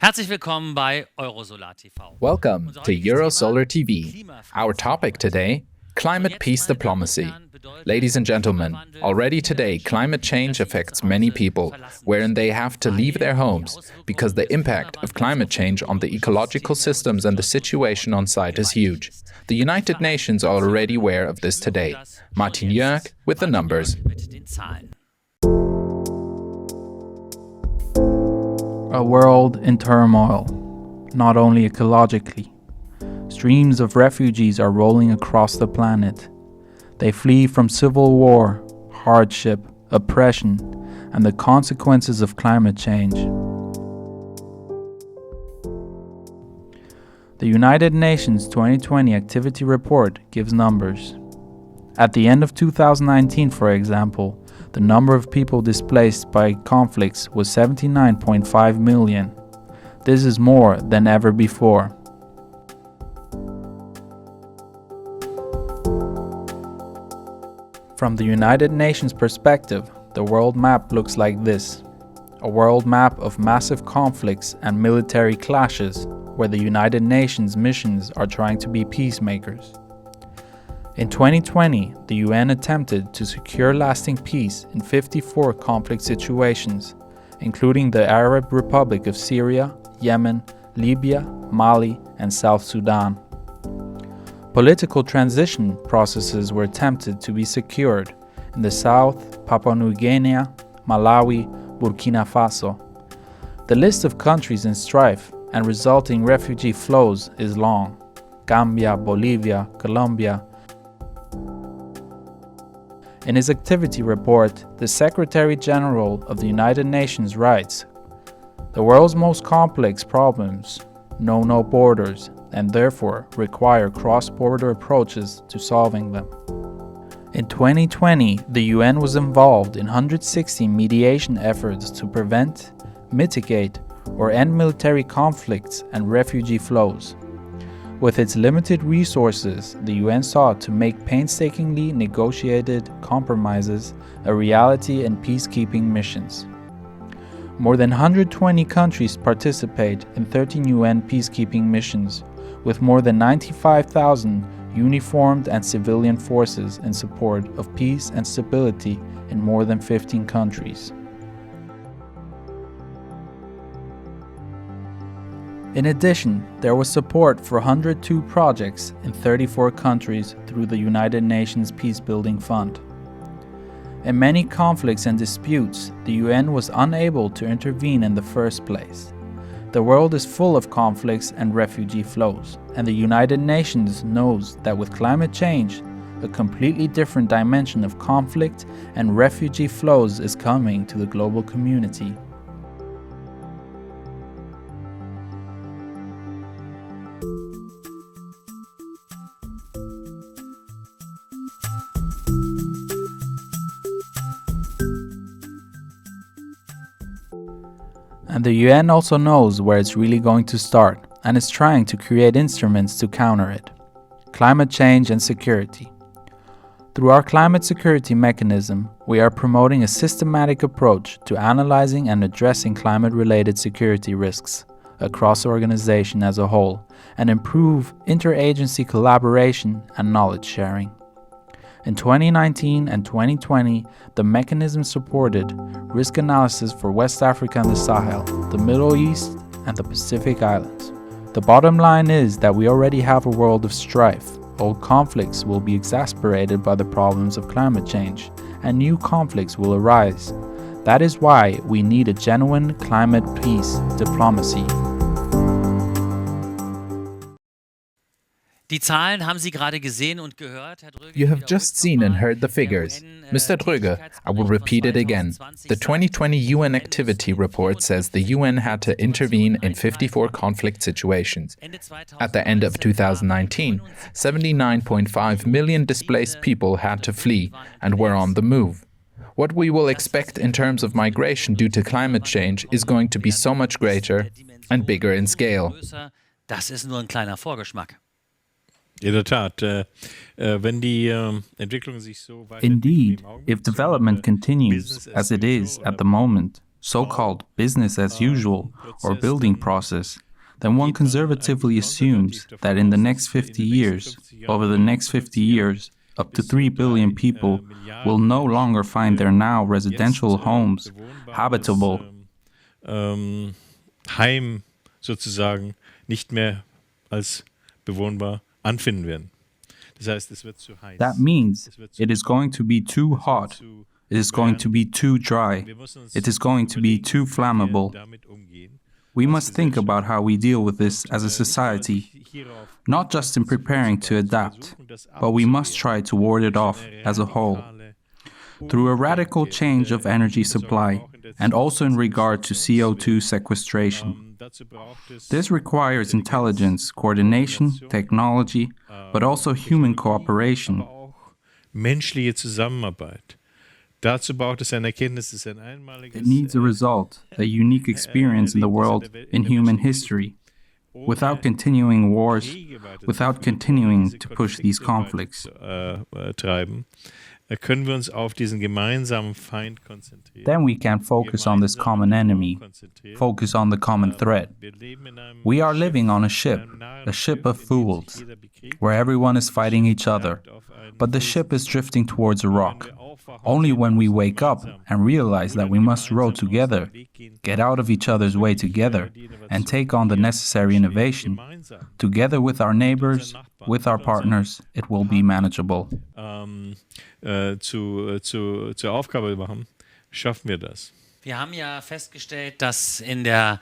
Herzlich willkommen bei Eurosolar TV. Welcome to Eurosolar TV. Our topic today, climate peace diplomacy. Ladies and gentlemen, already today climate change affects many people, wherein they have to leave their homes, because the impact of climate change on the ecological systems and the situation on site is huge. The United Nations are already aware of this today. Martin Jörg with the numbers. A world in turmoil, not only ecologically. Streams of refugees are rolling across the planet. They flee from civil war, hardship, oppression, and the consequences of climate change. The United Nations 2020 Activity Report gives numbers. At the end of 2019, for example, the number of people displaced by conflicts was 79.5 million. This is more than ever before. From the United Nations perspective, the world map looks like this. A world map of massive conflicts and military clashes where the United Nations missions are trying to be peacemakers. In 2020, the UN attempted to secure lasting peace in 54 conflict situations, including the Arab Republic of Syria, Yemen, Libya, Mali, and South Sudan. Political transition processes were attempted to be secured in the South, Papua New Guinea, Malawi, Burkina Faso. The list of countries in strife and resulting refugee flows is long: Gambia, Bolivia, Colombia. In his activity report, the Secretary General of the United Nations writes, "The world's most complex problems know no borders and therefore require cross-border approaches to solving them." In 2020, the UN was involved in 160 mediation efforts to prevent, mitigate, or end military conflicts and refugee flows. With its limited resources, the UN sought to make painstakingly negotiated compromises a reality in peacekeeping missions. More than 120 countries participate in 13 UN peacekeeping missions, with more than 95,000 uniformed and civilian forces in support of peace and stability in more than 15 countries. In addition, there was support for 102 projects in 34 countries through the United Nations Peacebuilding Fund. In many conflicts and disputes, the UN was unable to intervene in the first place. The world is full of conflicts and refugee flows, and the United Nations knows that with climate change, a completely different dimension of conflict and refugee flows is coming to the global community. And the UN also knows where it's really going to start and is trying to create instruments to counter it. Climate change and security. Through our climate security mechanism, we are promoting a systematic approach to analyzing and addressing climate-related security risks across the organization as a whole and improve interagency collaboration and knowledge sharing. In 2019 and 2020, the mechanism supported risk analysis for West Africa and the Sahel, the Middle East, and the Pacific Islands. The bottom line is that we already have a world of strife. Old conflicts will be exacerbated by the problems of climate change, and new conflicts will arise. That is why we need a genuine climate peace diplomacy. Die Zahlen haben Sie gerade gesehen und gehört, Herr Droege. You have just seen and heard the figures. Mr. Droege, I will repeat it again. The 2020 UN Activity Report says the UN had to intervene in 54 conflict situations. At the end of 2019, 79.5 million displaced people had to flee and were on the move. What we will expect in terms of migration due to climate change is going to be so much greater and bigger in scale. Das ist nur ein kleiner Vorgeschmack. In der Tat, wenn die Entwicklung sich so weiter Indeed, if development continues as it is at the moment, so-called business as usual or building process, then one conservatively assumes that in the next 50 years, over the next 50 years, up to 3 billion people will no longer find their now residential homes habitable. Heim sozusagen nicht mehr als bewohnbar anfinden werden. Das heißt, es wird zu heiß. That means it is going to be too hot, it is going to be too dry, it is going to be too flammable. We must think about how we deal with this as a society, not just in preparing to adapt, but we must try to ward it off as a whole. Through a radical change of energy supply, and also in regard to CO2 sequestration. This requires intelligence, coordination, technology, but also human cooperation. Menschliche Zusammenarbeit. Dazu braucht es eine Erkenntnis, es ist ein einmaliges. It needs a result, a unique experience in the world, in human history, without continuing wars, without continuing to push these conflicts. Treiben. Können wir uns auf diesen gemeinsamen Feind konzentrieren. Then we can focus on this common enemy, focus on the common threat. We are living on a ship of fools, where everyone is fighting each other, but the ship is drifting towards a rock. Only when we wake up and realize that we must row together, get out of each other's way together, and take on the necessary innovation, together with our neighbors, with our partners, it will be manageable. Zur Aufgabe machen, schaffen wir das. Wir haben ja festgestellt, dass in der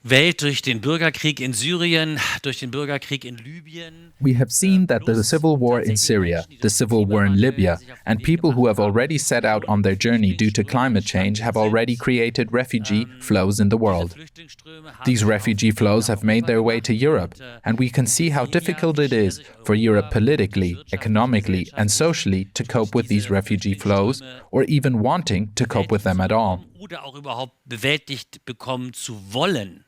Welt durch den Bürgerkrieg in Syrien, durch den Bürgerkrieg in Libyen. We have seen that the civil war in Syria, the civil war in Libya, and people who have already set out on their journey due to climate change have already created refugee flows in the world. These refugee flows have made their way to Europe, and we can see how difficult it is for Europe politically, economically, and socially to cope with these refugee flows, or even wanting to cope with them at all. Oder auch überhaupt bewältigt bekommen zu wollen.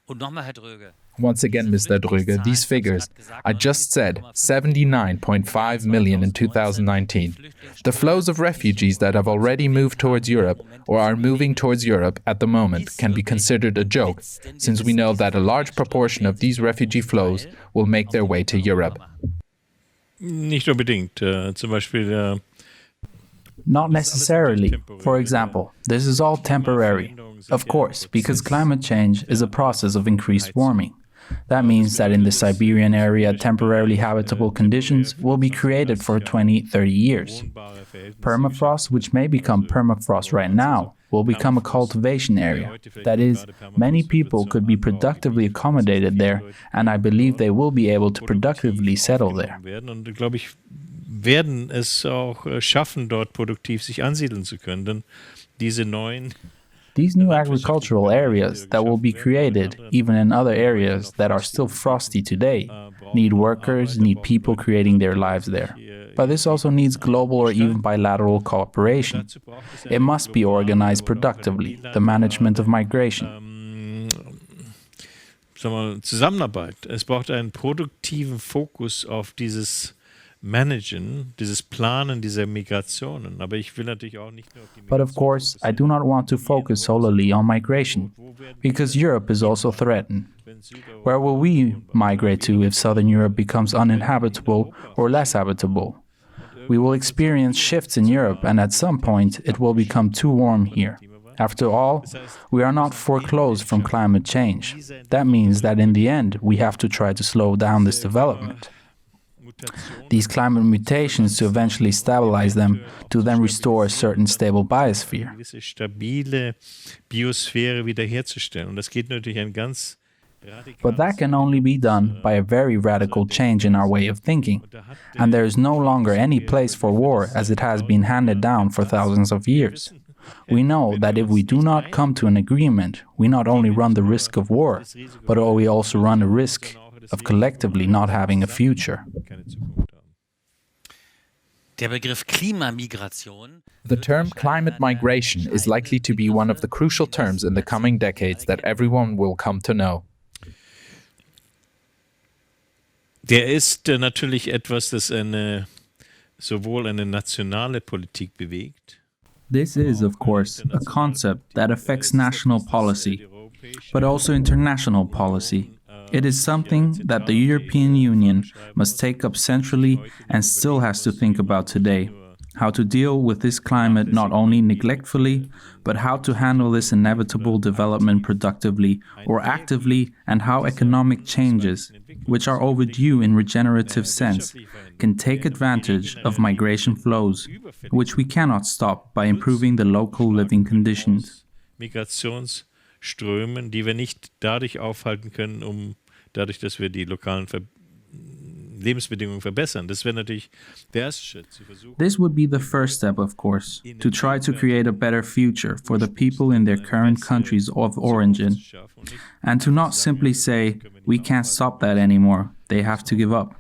Und nochmal, Herr Droege. Once again, Mr. Droege, these figures, I just said 79.5 million in 2019. The flows of refugees that have already moved towards Europe or are moving towards Europe at the moment can be considered a joke, since we know that a large proportion of these refugee flows will make their way to Europe. Nicht unbedingt. Zum Beispiel Not necessarily. For example, this is all temporary. Of course, because climate change is a process of increased warming. That means that in the Siberian area, temporarily habitable conditions will be created for 20-30 years. Permafrost, which may become permafrost right now, will become a cultivation area. That is, many people could be productively accommodated there, and I believe they will be able to productively settle there. Und glaube ich, werden es auch schaffen, dort produktiv sich ansiedeln zu können. Denn diese neuen These new agricultural areas that will be created, even in other areas that are still frosty today, need workers, need people creating their lives there. But this also needs global or even bilateral cooperation. It must be organized productively, the management of migration. Sagen wir, Zusammenarbeit. Es braucht einen produktiven Fokus auf dieses Managen, dieses Planen dieser Migrationen. Aber ich will natürlich auch nicht nur auf die But of course, I do not want to focus solely on migration, because Europe is also threatened. Where will we migrate to if Southern Europe becomes uninhabitable or less habitable? We will experience shifts in Europe, and at some point it will become too warm here. After all, we are not foreclosed from climate change. That means that in the end, we have to try to slow down this development. These climate mutations to eventually stabilize them, to then restore a certain stable biosphere. Diese stabile Biosphäre wiederherzustellen. Und das geht natürlich ein ganz But that can only be done by a very radical change in our way of thinking. And there is no longer any place for war as it has been handed down for thousands of years. We know that if we do not come to an agreement, we not only run the risk of war, but we also run a risk of collectively not having a future. Der Begriff Klimamigration. The term climate migration is likely to be one of the crucial terms in the coming decades that everyone will come to know. Der ist natürlich etwas, das sowohl eine nationale Politik bewegt. This is, of course, a concept that affects national policy, but also international policy. It is something that the European Union must take up centrally and still has to think about today. How to deal with this climate not only neglectfully, but how to handle this inevitable development productively or actively, and how economic changes, which are overdue in regenerative sense, can take advantage of migration flows, which we cannot stop by improving the local living conditions. Migrationsströmen, die wir nicht dadurch aufhalten können, dadurch, dass wir die lokalen Lebensbedingungen verbessern. Das wäre natürlich der erste Schritt. This would be the first step, of course, to try to create a better future for the people in their current countries of origin, and to not simply say, we can't stop that anymore, they have to give up.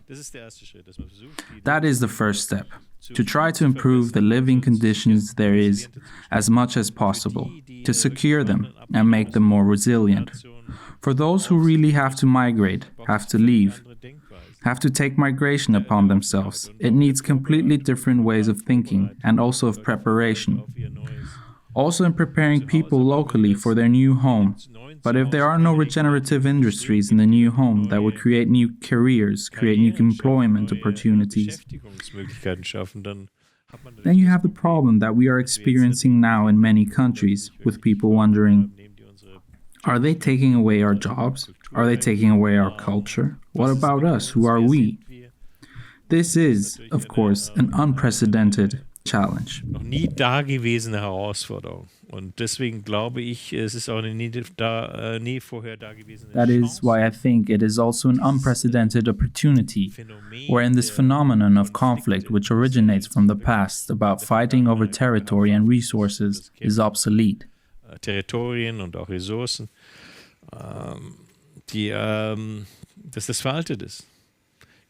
That is the first step, to try to improve the living conditions there is as much as possible, to secure them and make them more resilient. For those who really have to migrate, have to leave, have to take migration upon themselves, it needs completely different ways of thinking and also of preparation. Also in preparing people locally for their new home. But if there are no regenerative industries in the new home that would create new careers, create new employment opportunities, then you have the problem that we are experiencing now in many countries, with people wondering, are they taking away our jobs? Are they taking away our culture? What about us? Who are we? This is, of course, an unprecedented challenge. Noch nie dagewesene Herausforderung. Und deswegen glaube ich, es ist auch eine nie vorher dagewesene That is why I think it is also an unprecedented opportunity, wherein this phenomenon of conflict, which originates from the past about fighting over territory and resources, is obsolete. Territorien und auch Ressourcen, dass das veraltet ist.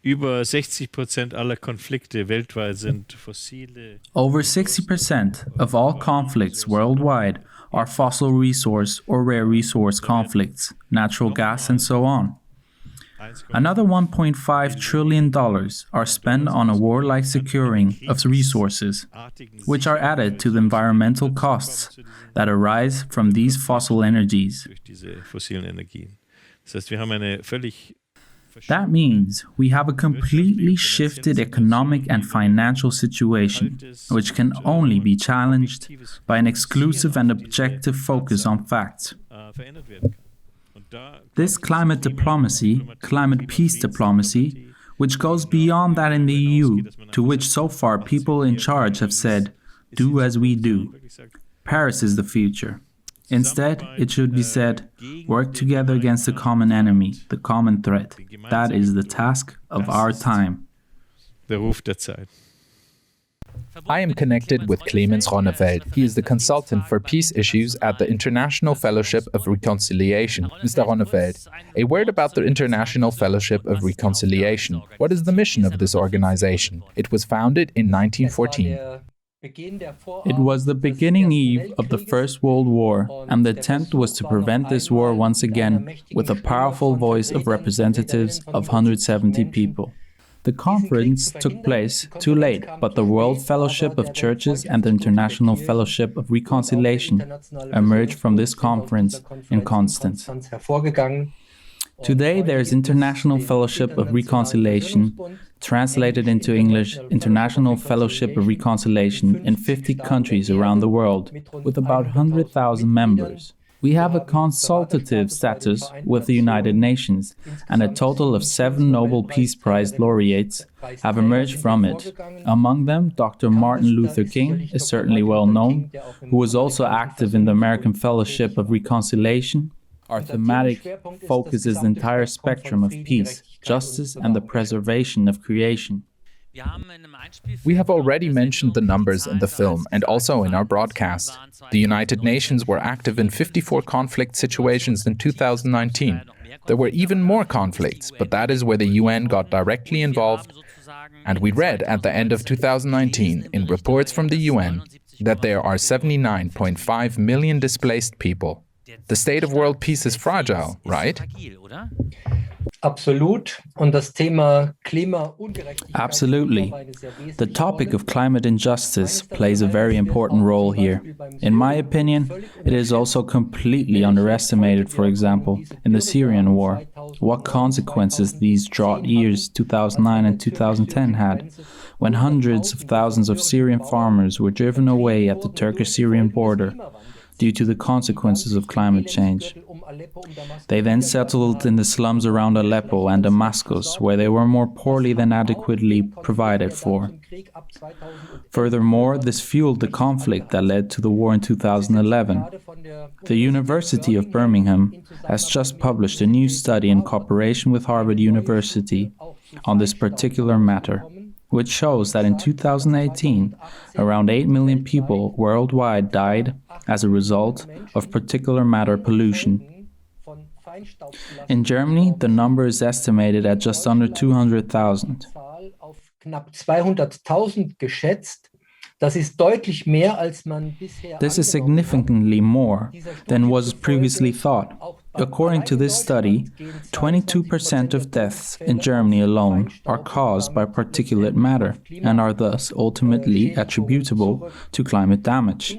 Über 60% aller Konflikte weltweit sind fossile. Over 60% of all conflicts worldwide are fossil resource or rare resource conflicts, natural gas and so on. Another $1.5 trillion are spent on a warlike securing of resources, which are added to the environmental costs that arise from these fossil energies. That means we have a completely shifted economic and financial situation, which can only be challenged by an exclusive and objective focus on facts. This climate diplomacy, climate peace diplomacy, which goes beyond that in the EU, to which so far people in charge have said, do as we do. Paris is the future. Instead, it should be said, work together against the common enemy, the common threat. That is the task of our time. Der Ruf der Zeit. I am connected with Clemens Ronnefeld. He is the consultant for peace issues at the International Fellowship of Reconciliation. Mr. Ronnefeld, a word about the International Fellowship of Reconciliation. What is the mission of this organization? It was founded in 1914. It was the beginning eve of the First World War, and the attempt was to prevent this war once again with a powerful voice of representatives of 170 people. The conference took place too late, but the World Fellowship of Churches and the International Fellowship of Reconciliation emerged from this conference in Constance. Today there is International Fellowship of Reconciliation, translated into English, International Fellowship of Reconciliation in 50 countries around the world, with about 100,000 members. We have a consultative status with the United Nations, and a total of 7 Nobel Peace Prize laureates have emerged from it. Among them, Dr. Martin Luther King is certainly well known, who was also active in the American Fellowship of Reconciliation. Our thematic focuses the entire spectrum of peace, justice, and the preservation of creation. We have already mentioned the numbers in the film and also in our broadcast. The United Nations were active in 54 conflict situations in 2019. There were even more conflicts, but that is where the UN got directly involved. And we read at the end of 2019 in reports from the UN that there are 79.5 million displaced people. The state of world peace is fragile, right? Absolut. Und das Thema Klimaungerechtigkeit. Absolutely. The topic of climate injustice plays a very important role here. In my opinion, it is also completely underestimated, for example, in the Syrian war, what consequences these drought years 2009 and 2010 had, when hundreds of thousands of Syrian farmers were driven away at the Turkish-Syrian border due to the consequences of climate change. They then settled in the slums around Aleppo and Damascus, where they were more poorly than adequately provided for. Furthermore, this fueled the conflict that led to the war in 2011. The University of Birmingham has just published a new study in cooperation with Harvard University on this particular matter, which shows that in 2018, around 8 million people worldwide died as a result of particulate matter pollution. In Germany, the number is estimated at just under 200,000. Knapp 200.000 geschätzt. Das ist deutlich mehr, als man bisher This is significantly more than was previously thought. According to this study, 22% of deaths in Germany alone are caused by particulate matter and are thus ultimately attributable to climate damage.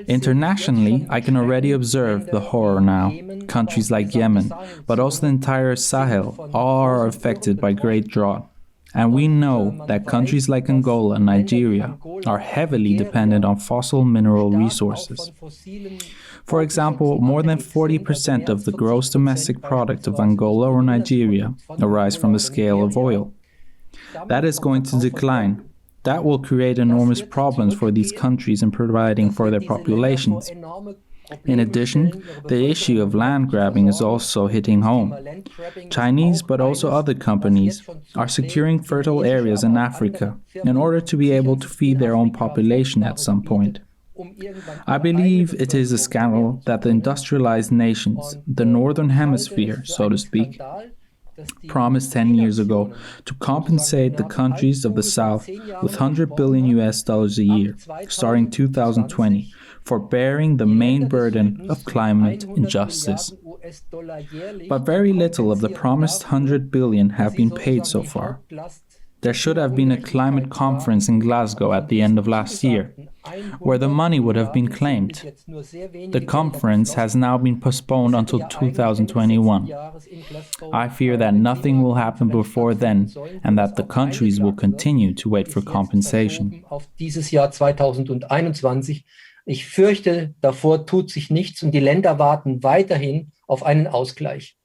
Internationally, I can already observe the horror now. Countries like Yemen, but also the entire Sahel, all are affected by great drought. And we know that countries like Angola and Nigeria are heavily dependent on fossil mineral resources. For example, more than 40% of the gross domestic product of Angola or Nigeria arise from the scale of oil. That is going to decline. That will create enormous problems for these countries in providing for their populations. In addition, the issue of land grabbing is also hitting home. Chinese, but also other companies, are securing fertile areas in Africa in order to be able to feed their own population at some point. I believe it is a scandal that the industrialized nations, the Northern Hemisphere, so to speak, promised 10 years ago to compensate the countries of the South with $100 billion a year, starting 2020, for bearing the main burden of climate injustice. But very little of the promised $100 billion have been paid so far. There should have been a climate conference in Glasgow at the end of last year, where the money would have been claimed. The conference has now been postponed until 2021. I fear that nothing will happen before then, and that the countries will continue to wait for compensation. Ich fürchte, davor tut sich nichts und die Länder warten weiterhin auf einen Ausgleich.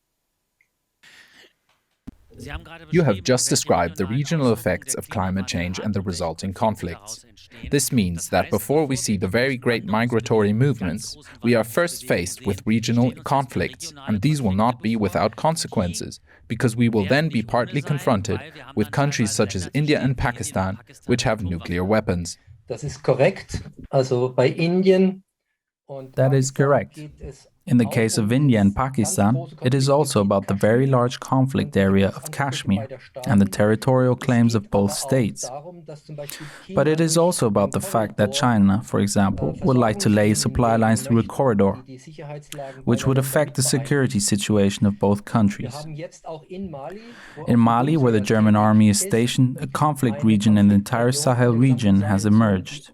You have just described the regional effects of climate change and the resulting conflicts. This means that before we see the very great migratory movements, we are first faced with regional conflicts, and these will not be without consequences, because we will then be partly confronted with countries such as India and Pakistan, which have nuclear weapons. Das ist korrekt. Also bei Indien und That is correct. In the case of India and Pakistan, it is also about the very large conflict area of Kashmir and the territorial claims of both states. But it is also about the fact that China, for example, would like to lay supply lines through a corridor, which would affect the security situation of both countries. In Mali, where the German army is stationed, a conflict region in the entire Sahel region has emerged,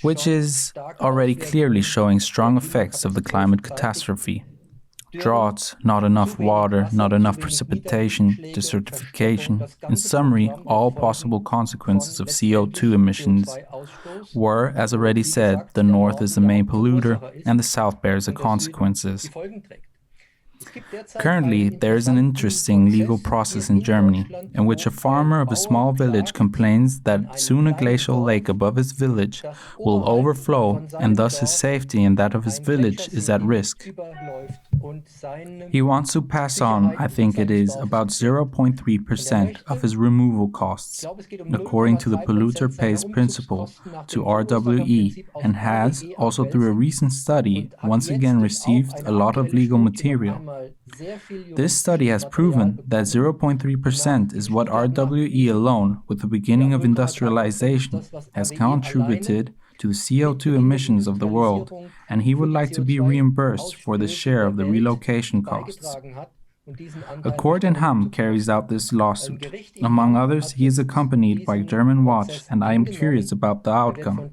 which is already clearly showing strong effects of the climate catastrophe. Droughts, not enough water, not enough precipitation, desertification, in summary, all possible consequences of CO2 emissions, where, as already said, the North is the main polluter and the South bears the consequences. Currently, there is an interesting legal process in Germany, in which a farmer of a small village complains that soon a glacial lake above his village will overflow, and thus his safety and that of his village is at risk. He wants to pass on, I think it is, about 0.3% of his removal costs, according to the polluter pays principle, to RWE, and has, also through a recent study, once again received a lot of legal material. This study has proven that 0.3% is what RWE alone, with the beginning of industrialization, has contributed to the CO2 emissions of the world, and he would like to be reimbursed for the share of the relocation costs. A court in Hamm carries out this lawsuit. Among others, he is accompanied by German Watch, and I am curious about the outcome.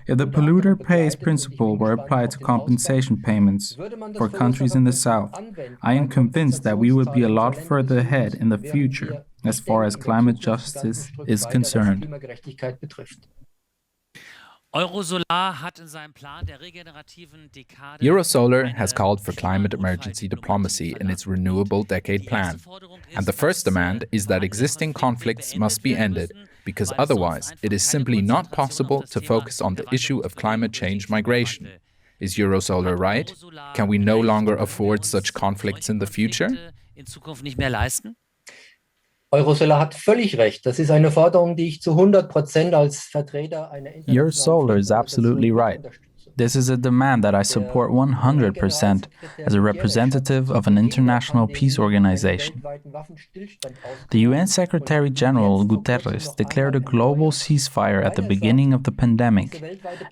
If the polluter pays principle were applied to compensation payments for countries in the South, I am convinced that we would be a lot further ahead in the future as far as climate justice is concerned. Eurosolar has called for climate emergency diplomacy in its renewable decade plan. And the first demand is that existing conflicts must be ended, because otherwise it is simply not possible to focus on the issue of climate change migration. Is Eurosolar right? Can we no longer afford such conflicts in the future? Eurosolar hat völlig recht. Das ist eine Forderung, die ich zu 100% als Vertreter einer Eurosolar is absolutely right. This is a demand that I support 100% as a representative of an international peace organization. The UN Secretary General Guterres declared a global ceasefire at the beginning of the pandemic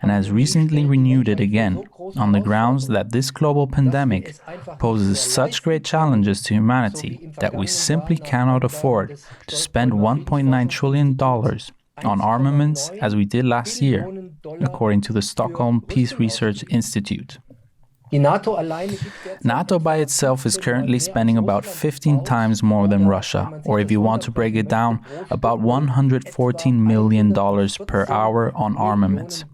and has recently renewed it again on the grounds that this global pandemic poses such great challenges to humanity that we simply cannot afford to spend $1.9 trillion on armaments as we did last year, according to the Stockholm Peace Research Institute. NATO by itself is currently spending about 15 times more than Russia, or if you want to break it down, about $114 million per hour on armaments.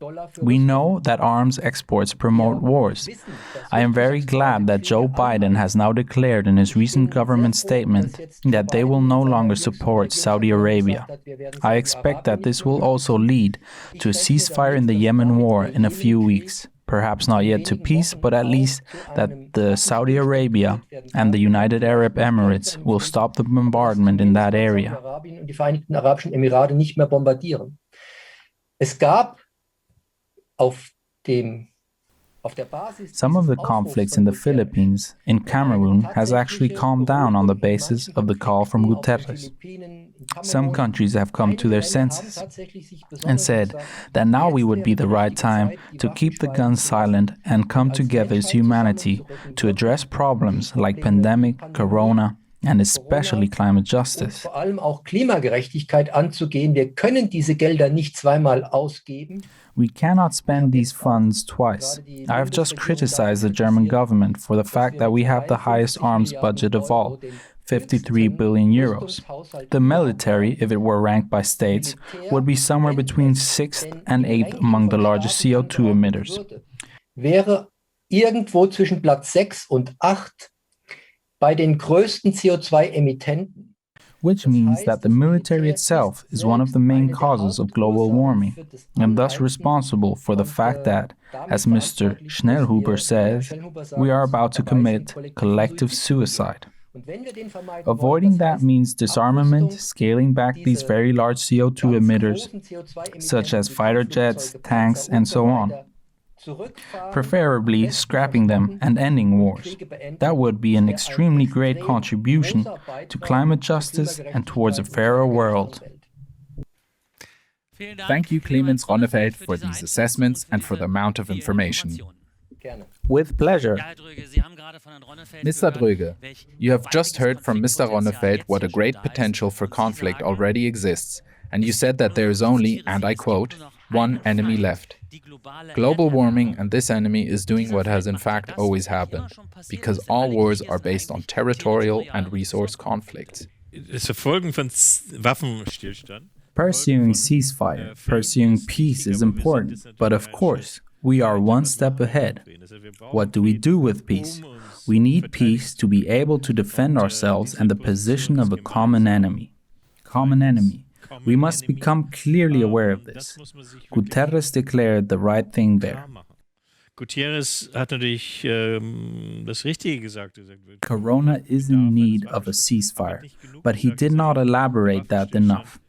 We know that arms exports promote wars. I am very glad that Joe Biden has now declared in his recent government statement that they will no longer support Saudi Arabia. I expect that this will also lead to a ceasefire in the Yemen war in a few weeks. Perhaps not yet to peace, but at least that the Saudi Arabia and the United Arab Emirates will stop the bombardment in that area. Die Vereinigten Arabischen Emirate nicht mehr bombardieren. Es gab auf der Basis Some of the conflicts in the Philippines, in Cameroon, has actually calmed down on the basis of the call from Guterres. Some countries have come to their senses and said that now we would be the right time to keep the guns silent and come together as humanity to address problems like pandemic, corona, and especially climate justice. Vor allem auch Klimagerechtigkeit anzugehen. Wir können diese Gelder nicht zweimal ausgeben. We cannot spend these funds twice. I have just criticized the German government for the fact that we have the highest arms budget of all, 53 billion euros. The military, if it were ranked by states, would be somewhere between 6th and 8th among the largest CO2 emitters. Wäre irgendwo zwischen Platz 6 und 8 bei den größten CO2-Emittenten. Which means that the military itself is one of the main causes of global warming, and thus responsible for the fact that, as Mr. Schnellhuber says, we are about to commit collective suicide. Avoiding that means disarmament, scaling back these very large CO2 emitters, such as fighter jets, tanks, and so on. Preferably scrapping them and ending wars. That would be an extremely great contribution to climate justice and towards a fairer world. Thank you, Clemens Ronnefeld, for these assessments and for the amount of information. With pleasure. Mr. Droege, you have just heard from Mr. Ronnefeld what a great potential for conflict already exists, and you said that there is only, and I quote, one enemy left. Global warming, and this enemy is doing what has in fact always happened, because all wars are based on territorial and resource conflicts. Pursuing ceasefire, pursuing peace is important, but of course, we are one step ahead. What do we do with peace? We need peace to be able to defend ourselves and the position of a common enemy. Common enemy. We must become clearly aware of this. Guterres declared the right thing there. Guterres hat natürlich das Richtige gesagt. Corona is in need of a ceasefire, but he did not elaborate that enough.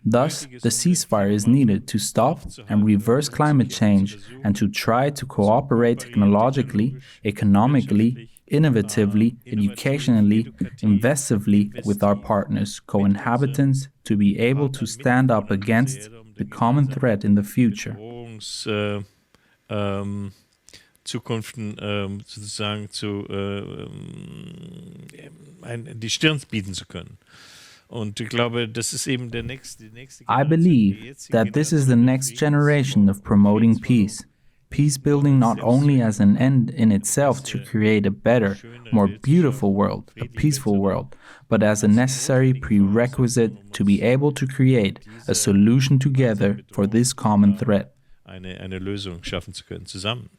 Thus, the ceasefire is needed to stop and reverse climate change and to try to cooperate technologically, economically, innovatively, educationally, investively with our partners, co-inhabitants, to be able to stand up against the common threat in the future. Zukunften sozusagen die Stirn bieten zu können. Und ich glaube, das ist eben die nächste I believe that this is the next generation of promoting peace. Peace building not only as an end in itself to create a better, more beautiful world, a peaceful world, but as a necessary prerequisite to be able to create a solution together for this common threat. Eine Lösung schaffen zu können, zusammen.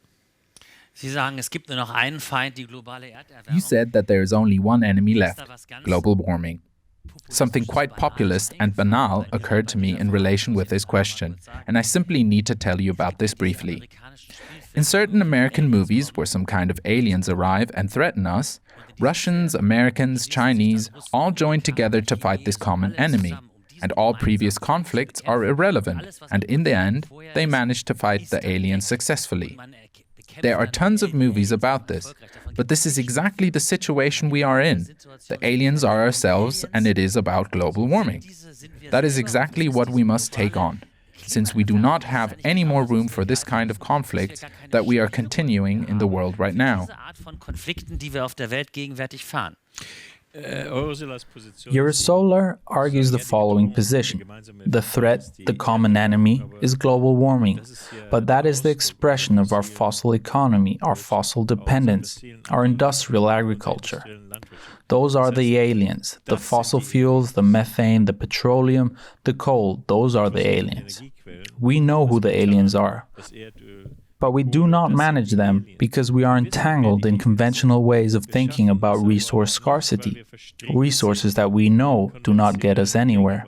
Sie sagen, es gibt nur noch einen Feind, die globale Erderwärmung. You said that there is only one enemy left, global warming. Something quite populist and banal occurred to me in relation with this question, and I simply need to tell you about this briefly. In certain American movies where some kind of aliens arrive and threaten us, Russians, Americans, Chinese all join together to fight this common enemy, and all previous conflicts are irrelevant, and in the end, they manage to fight the aliens successfully. There are tons of movies about this, but this is exactly the situation we are in. The aliens are ourselves, and it is about global warming. That is exactly what we must take on, since we do not have any more room for this kind of conflict that we are continuing in the world right now. Eurosolar argues the following position. The threat, the common enemy, is global warming, but that is the expression of our fossil economy, our fossil dependence, our industrial agriculture. Those are the aliens. The fossil fuels, the methane, the petroleum, the coal, those are the aliens. We know who the aliens are. But we do not manage them because we are entangled in conventional ways of thinking about resource scarcity, resources that we know do not get us anywhere.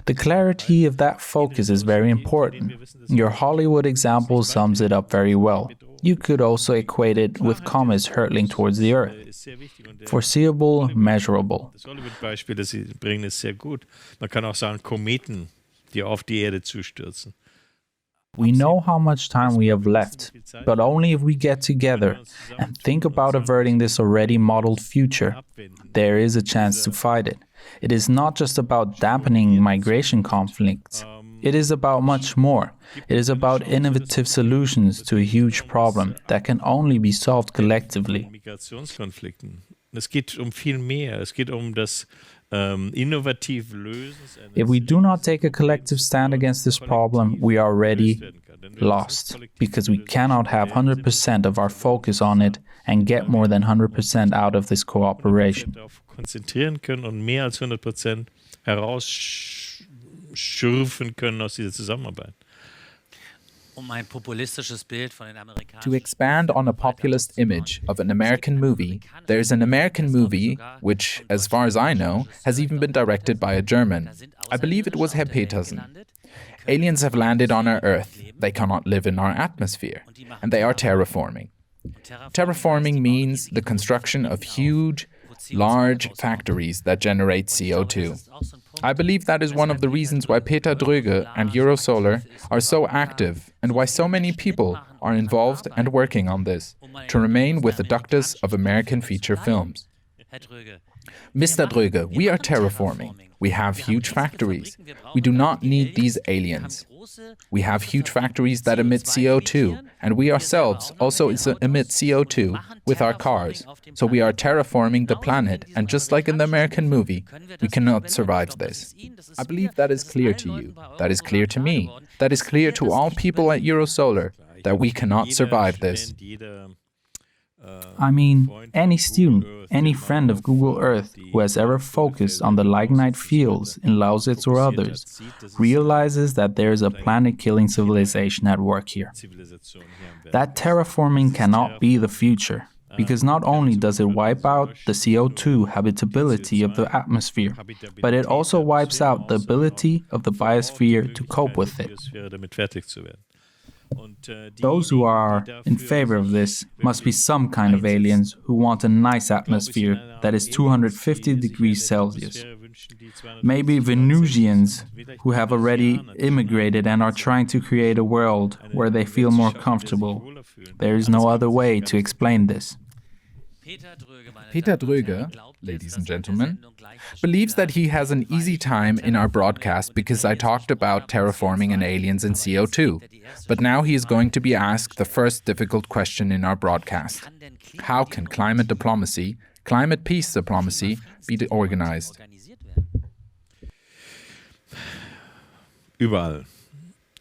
The clarity of that focus is very important. Your Hollywood example sums it up very well. You could also equate it with comets hurtling towards the Earth. Foreseeable, measurable. Das Hollywood-Beispiel, das Sie bringen, ist sehr gut. Man kann auch sagen, Kometen, die auf die Erde zustürzen. We know how much time we have left, but only if we get together and think about averting this already modeled future, there is a chance to fight it. It is not just about dampening migration conflicts. It is about much more. It is about innovative solutions to a huge problem that can only be solved collectively. Migrationskonflikten. Es geht viel mehr. Es geht das innovativ Lösen. If we do not take a collective stand against this problem, we are already lost, because we cannot have 100% of our focus on it and get more than 100% out of this cooperation. Konzentrieren können und mehr als 100% herausschürfen können aus dieser Zusammenarbeit. To expand on a populist image of an American movie, there's an American movie which, as far as I know, has even been directed by a German. I believe it was Herr Petersen. Aliens have landed on our Earth. They cannot live in our atmosphere, and they are terraforming. Terraforming means the construction of huge, large factories that generate CO2. I believe that is one of the reasons why Peter Droege and Eurosolar are so active and why so many people are involved and working on this, to remain with the ductus of American feature films. Mr. Droege, we are terraforming. We have huge factories. We do not need these aliens. We have huge factories that emit CO2, and we ourselves also emit CO2 with our cars. So we are terraforming the planet, and just like in the American movie, we cannot survive this. I believe that is clear to you. That is clear to me. That is clear to all people at Eurosolar, that we cannot survive this. I mean, any student, any friend of Google Earth who has ever focused on the lignite fields in Lausitz or others realizes that there is a planet-killing civilization at work here. That terraforming cannot be the future, because not only does it wipe out the CO2 habitability of the atmosphere, but it also wipes out the ability of the biosphere to cope with it. Those who are in favor of this must be some kind of aliens who want a nice atmosphere that is 250 degrees Celsius. Maybe Venusians who have already immigrated and are trying to create a world where they feel more comfortable. There is no other way to explain this. Peter Droege, ladies and gentlemen, believes that he has an easy time in our broadcast because I talked about terraforming and aliens and CO2. But now he is going to be asked the first difficult question in our broadcast. How can climate diplomacy, climate peace diplomacy, be organized? Überall.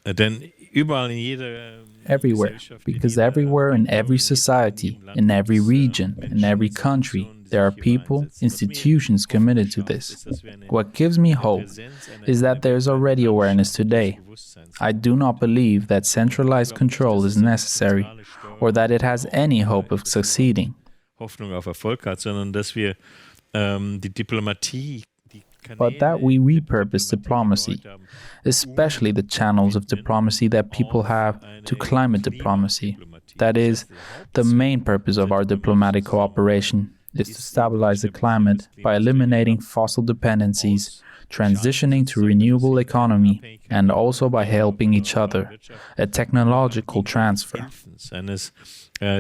Denn überall in jeder Everywhere, because everywhere in every society, in every region, in every country, there are people, institutions committed to this. What gives me hope is that there is already awareness today. I do not believe that centralized control is necessary or that it has any hope of succeeding. Hoffnung auf Erfolg hat, sondern dass wir die Diplomatie, but that we repurpose diplomacy, especially the channels of diplomacy that people have to climate diplomacy. That is, the main purpose of our diplomatic cooperation is to stabilize the climate by eliminating fossil dependencies, transitioning to renewable economy, and also by helping each other, a technological transfer. Eines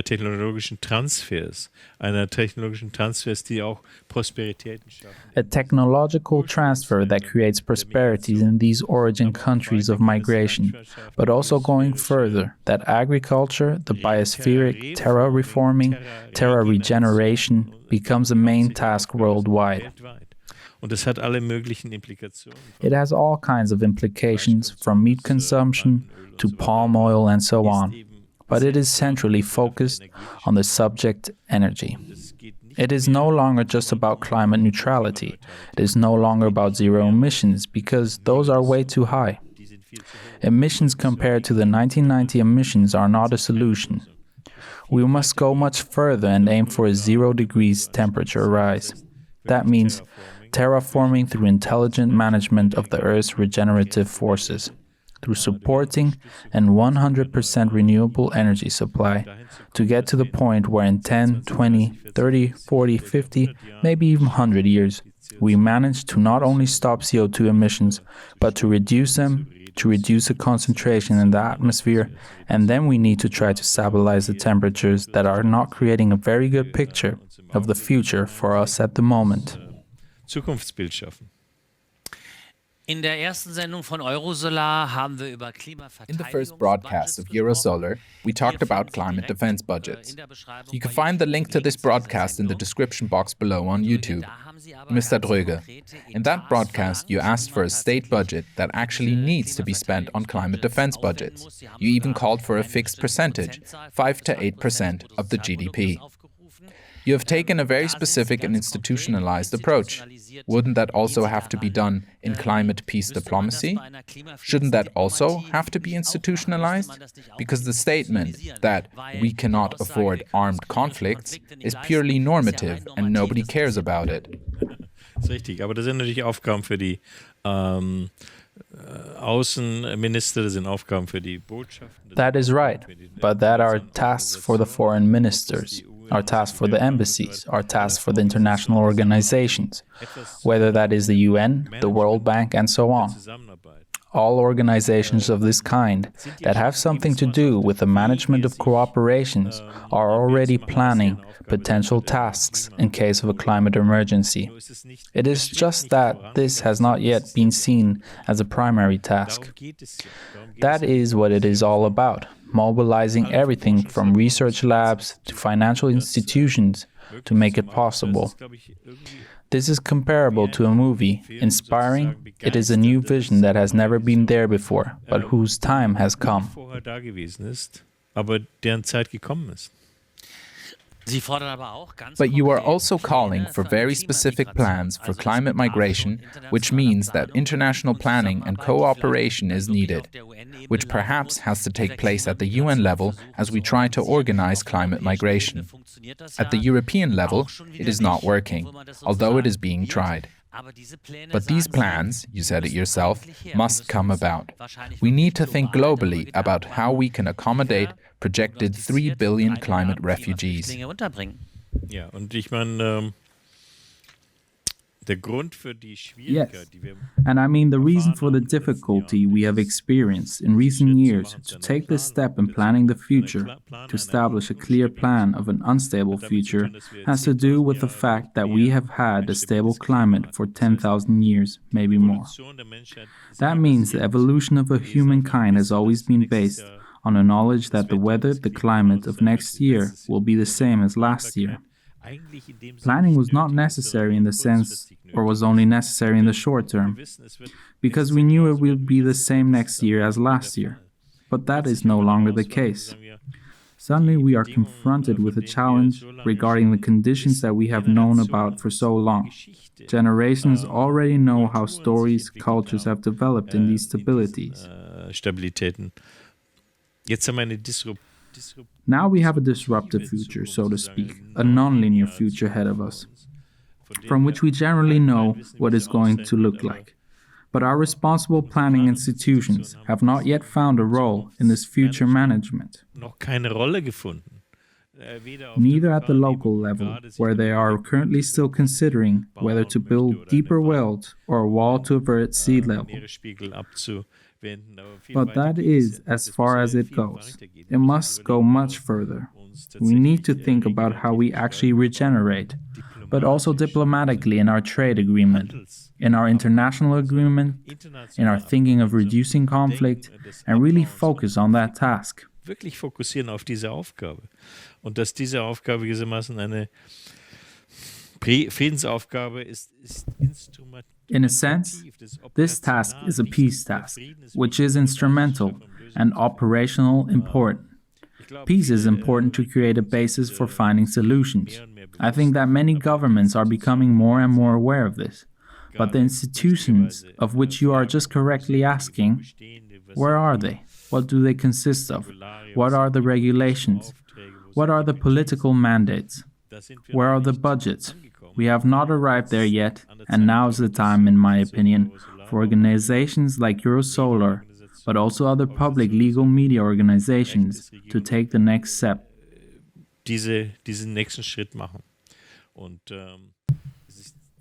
technologischen Transfers, einer technologischen Transfers, die auch Prosperitäten schaffen. A technological transfer that creates prosperities in these origin countries of migration, but also going further, that agriculture, the biospheric, terra reforming, terra regeneration becomes a main task worldwide. Und es hat alle möglichen Implikationen. It has all kinds of implications, from meat consumption to palm oil and so on. But it is centrally focused on the subject energy. It is no longer just about climate neutrality. It is no longer about zero emissions, because those are way too high. Emissions compared to the 1990 emissions are not a solution. We must go much further and aim for a 0 degrees temperature rise. That means terraforming through intelligent management of the Earth's regenerative forces, through supporting and 100% renewable energy supply, to get to the point where in 10, 20, 30, 40, 50, maybe even 100 years, we manage to not only stop CO2 emissions, but to reduce them, to reduce the concentration in the atmosphere, and then we need to try to stabilize the temperatures that are not creating a very good picture of the future for us at the moment. Zukunftsbild schaffen. In der ersten Sendung von Eurosolar haben wir über In the first broadcast of Eurosolar, we talked about climate defense budgets. You can find the link to this broadcast in the description box below on YouTube. Mr. Droege, in that broadcast you asked for a state budget that actually needs to be spent on climate defense budgets. You even called for a fixed percentage, 5 to 8% of the GDP. You have taken a very specific and institutionalized approach. Wouldn't that also have to be done in climate peace diplomacy? Shouldn't that also have to be institutionalized? Because the statement that we cannot afford armed conflicts is purely normative and nobody cares about it. Das ist richtig, aber das sind natürlich Aufgaben für die Außenminister, das sind Aufgaben für die Botschaften. That is right, but that are tasks for the foreign ministers, are tasks for the embassies, are tasks for the international organizations, whether that is the UN, the World Bank, and so on. All organizations of this kind that have something to do with the management of cooperations are already planning potential tasks in case of a climate emergency. It is just that this has not yet been seen as a primary task. That is what it is all about, mobilizing everything from research labs to financial institutions to make it possible. This is comparable to a movie, inspiring. It is a new vision that has never been there before, but whose time has come. Aber deren Zeit gekommen ist. But you are also calling for very specific plans for climate migration, which means that international planning and cooperation is needed, which perhaps has to take place at the UN level as we try to organize climate migration. At the European level, it is not working, although it is being tried. But these plans, you said it yourself, must come about. We need to think globally about how we can accommodate projected 3 billion climate refugees. Ja, und ich meine, Yes, and I mean the reason for the difficulty we have experienced in recent years to take this step in planning the future, to establish a clear plan of an unstable future, has to do with the fact that we have had a stable climate for 10,000 years, maybe more. That means the evolution of a humankind has always been based on a knowledge that the weather, the climate of next year will be the same as last year. Planning was not necessary in the sense, or was only necessary in the short term, because we knew it would be the same next year as last year. But that is no longer the case. Suddenly we are confronted with a challenge regarding the conditions that we have known about for so long. Generations already know how stories, cultures have developed in these stabilities. Now we have a disruptive future, so to speak, a non-linear future ahead of us, from which we generally know what it's going to look like. But our responsible planning institutions have not yet found a role in this future management. Neither at the local level, where they are currently still considering whether to build deeper wells or a wall to avert sea level. But that is as far as it goes. It must go much further. We need to think about how we actually regenerate, but also diplomatically in our trade agreement, in our international agreement, in our thinking of reducing conflict, and really focus on that task. Wirklich fokussieren auf diese Aufgabe. Und dass diese Aufgabe gewissermaßen eine Friedensaufgabe ist instrumental. In a sense, this task is a peace task, which is instrumental and operational important. Peace is important to create a basis for finding solutions. I think that many governments are becoming more and more aware of this. But the institutions of which you are just correctly asking, where are they? What do they consist of? What are the regulations? What are the political mandates? Where are the budgets? We have not arrived there yet, and now is the time, in my opinion, for organizations like Eurosolar, but also other public legal media organizations, to take the next step. Diesen nächsten Schritt machen.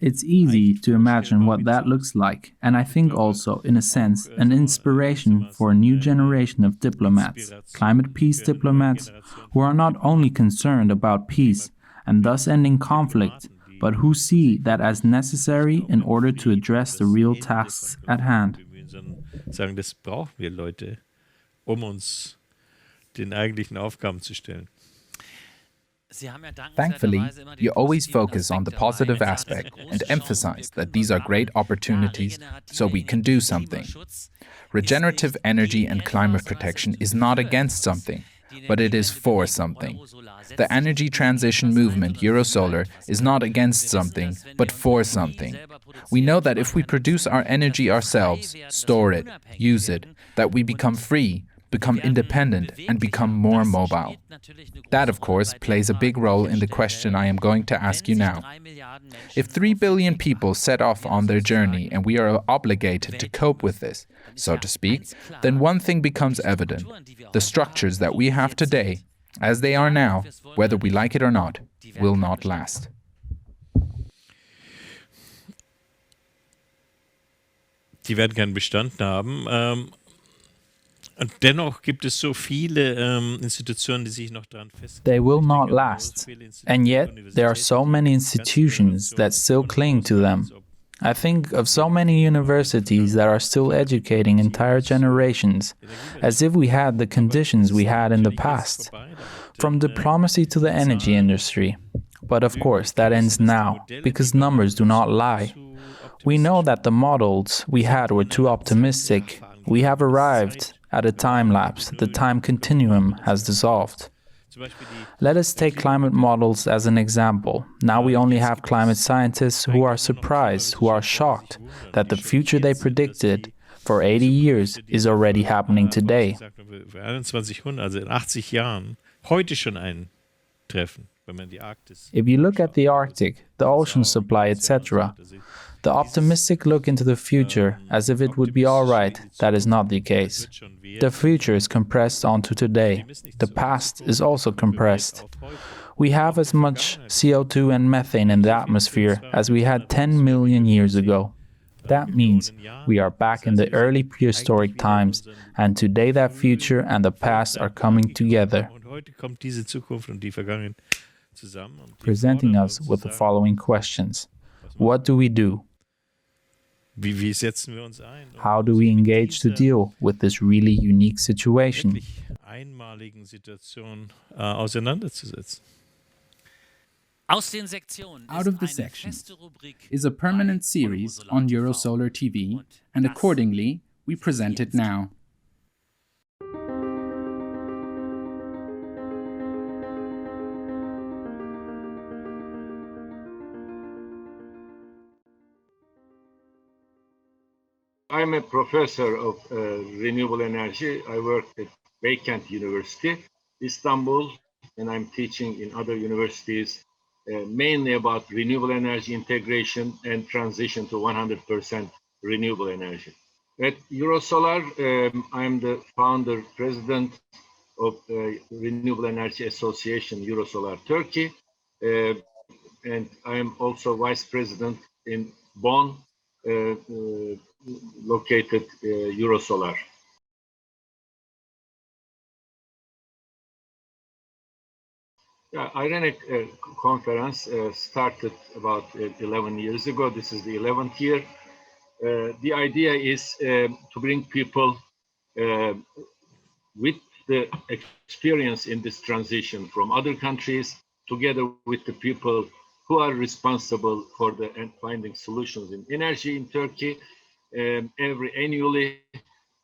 It's easy to imagine what that looks like, and I think also, in a sense, an inspiration for a new generation of diplomats, climate peace diplomats, who are not only concerned about peace and thus ending conflict, but who see that as necessary in order to address the real tasks at hand. Sagen, das brauchen wir, Leute, uns den eigentlichen Aufgaben zu stellen. Thankfully, you always focus on the positive aspect and emphasize that these are great opportunities so we can do something. Regenerative energy and climate protection is not against something, but it is for something. The energy transition movement, Eurosolar, is not against something, but for something. We know that if we produce our energy ourselves, store it, use it, that we become free, become independent, and become more mobile. That, of course, plays a big role in the question I am going to ask you now. If 3 billion people set off on their journey and we are obligated to cope with this, so to speak, then one thing becomes evident. The structures that we have today, as they are now, whether we like it or not, will not last. Die werden keinen Bestand haben. Und dennoch gibt es so viele Institutionen, die sich noch daran festhalten. They will not last. And yet, there are so many institutions that still cling to them. I think of so many universities that are still educating entire generations, as if we had the conditions we had in the past, from diplomacy to the energy industry. But of course, that ends now, because numbers do not lie. We know that the models we had were too optimistic. We have arrived at a time lapse. The time continuum has dissolved. Let us take climate models as an example. Now we only have climate scientists who are surprised, who are shocked that the future they predicted for 80 years is already happening today. Also in 80 Jahren heute schon eintreffen, wenn man die Arktis. If you look at the Arctic, the ocean supply, etc., the optimistic look into the future as if it would be all right, that is not the case. The future is compressed onto today. The past is also compressed. We have as much CO2 and methane in the atmosphere as we had 10 million years ago. That means we are back in the early prehistoric times, and today that future and the past are coming together, presenting us with the following questions. What do we do? How do we engage to deal with this really unique situation? Out of the sections is a permanent series on Eurosolar TV, and accordingly, we present it now. I'm a professor of renewable energy. I work at Beykent University, Istanbul, and I'm teaching in other universities, mainly about renewable energy integration and transition to 100% renewable energy. At Eurosolar, I'm the founder, president of Renewable Energy Association, Eurosolar Turkey, and I'm also vice president in Bonn, located Eurosolar. Ironic conference started about 11 years ago. This is the 11th year. The idea is to bring people with the experience in this transition from other countries, together with the people who are responsible for finding solutions in energy in Turkey, annually,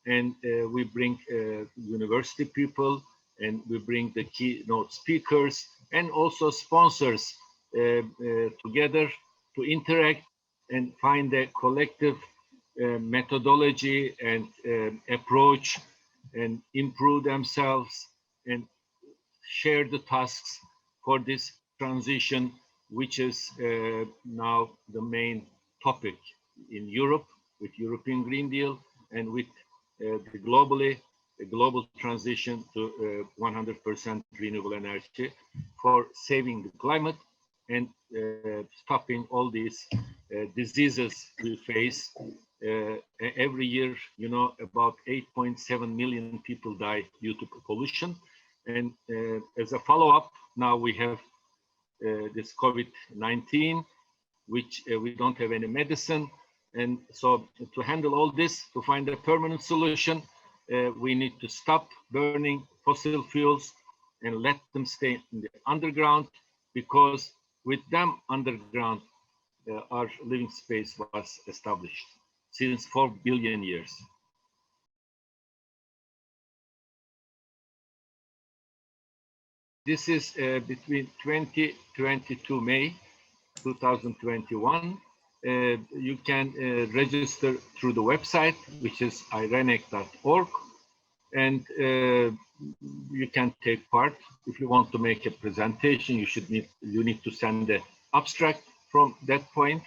and we bring university people, and we bring the keynote speakers and also sponsors together to interact and find a collective methodology and approach and improve themselves and share the tasks for this transition, which is now the main topic in Europe with European Green Deal and with the global transition to 100% renewable energy for saving the climate and stopping all these diseases we face. Every year, about 8.7 million people die due to pollution. And as a follow-up, now we have this COVID-19, which we don't have any medicine. And so to handle all this, to find a permanent solution, we need to stop burning fossil fuels and let them stay in the underground, because with them underground, our living space was established since 4 billion years. This is between 2022 May 2021. You can register through the website, which is irenic.org, and you can take part. If you want to make a presentation, you need to send the abstract from that point,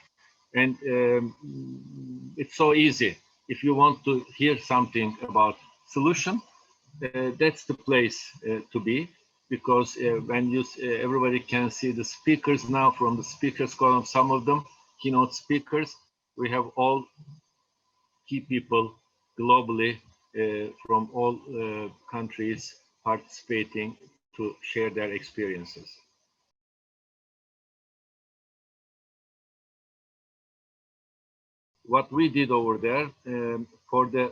and it's so easy. If you want to hear something about solution, that's the place to be, because when everybody can see the speakers now from the speakers column, some of them keynote speakers, we have all key people globally from all countries participating to share their experiences. What we did over there for the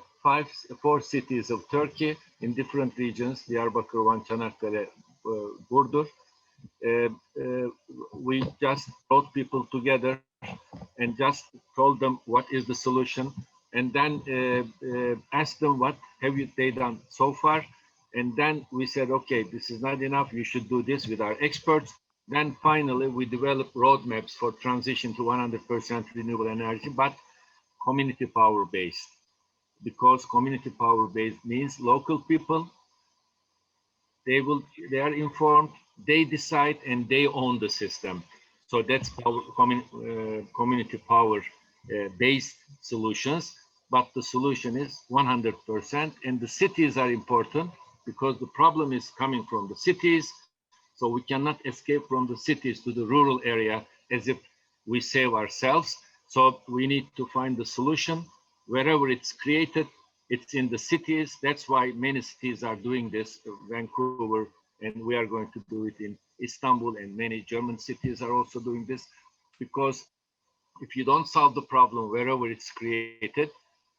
four cities of Turkey in different regions, Diyarbakır, Van, Çanakkale, Burdur, we just brought people together and just told them what is the solution, and then asked them what have they done so far, and then we said, okay, this is not enough, you should do this with our experts. Then finally we developed roadmaps for transition to 100% renewable energy, but community power based, because community power based means local people, they are informed, they decide, and they own the system. So that's community power based solutions, but the solution is 100%, and the cities are important because the problem is coming from the cities. So we cannot escape from the cities to the rural area as if we save ourselves. So we need to find the solution. Wherever it's created, it's in the cities. That's why many cities are doing this, Vancouver, and we are going to do it in Istanbul, and many German cities are also doing this. Because if you don't solve the problem wherever it's created,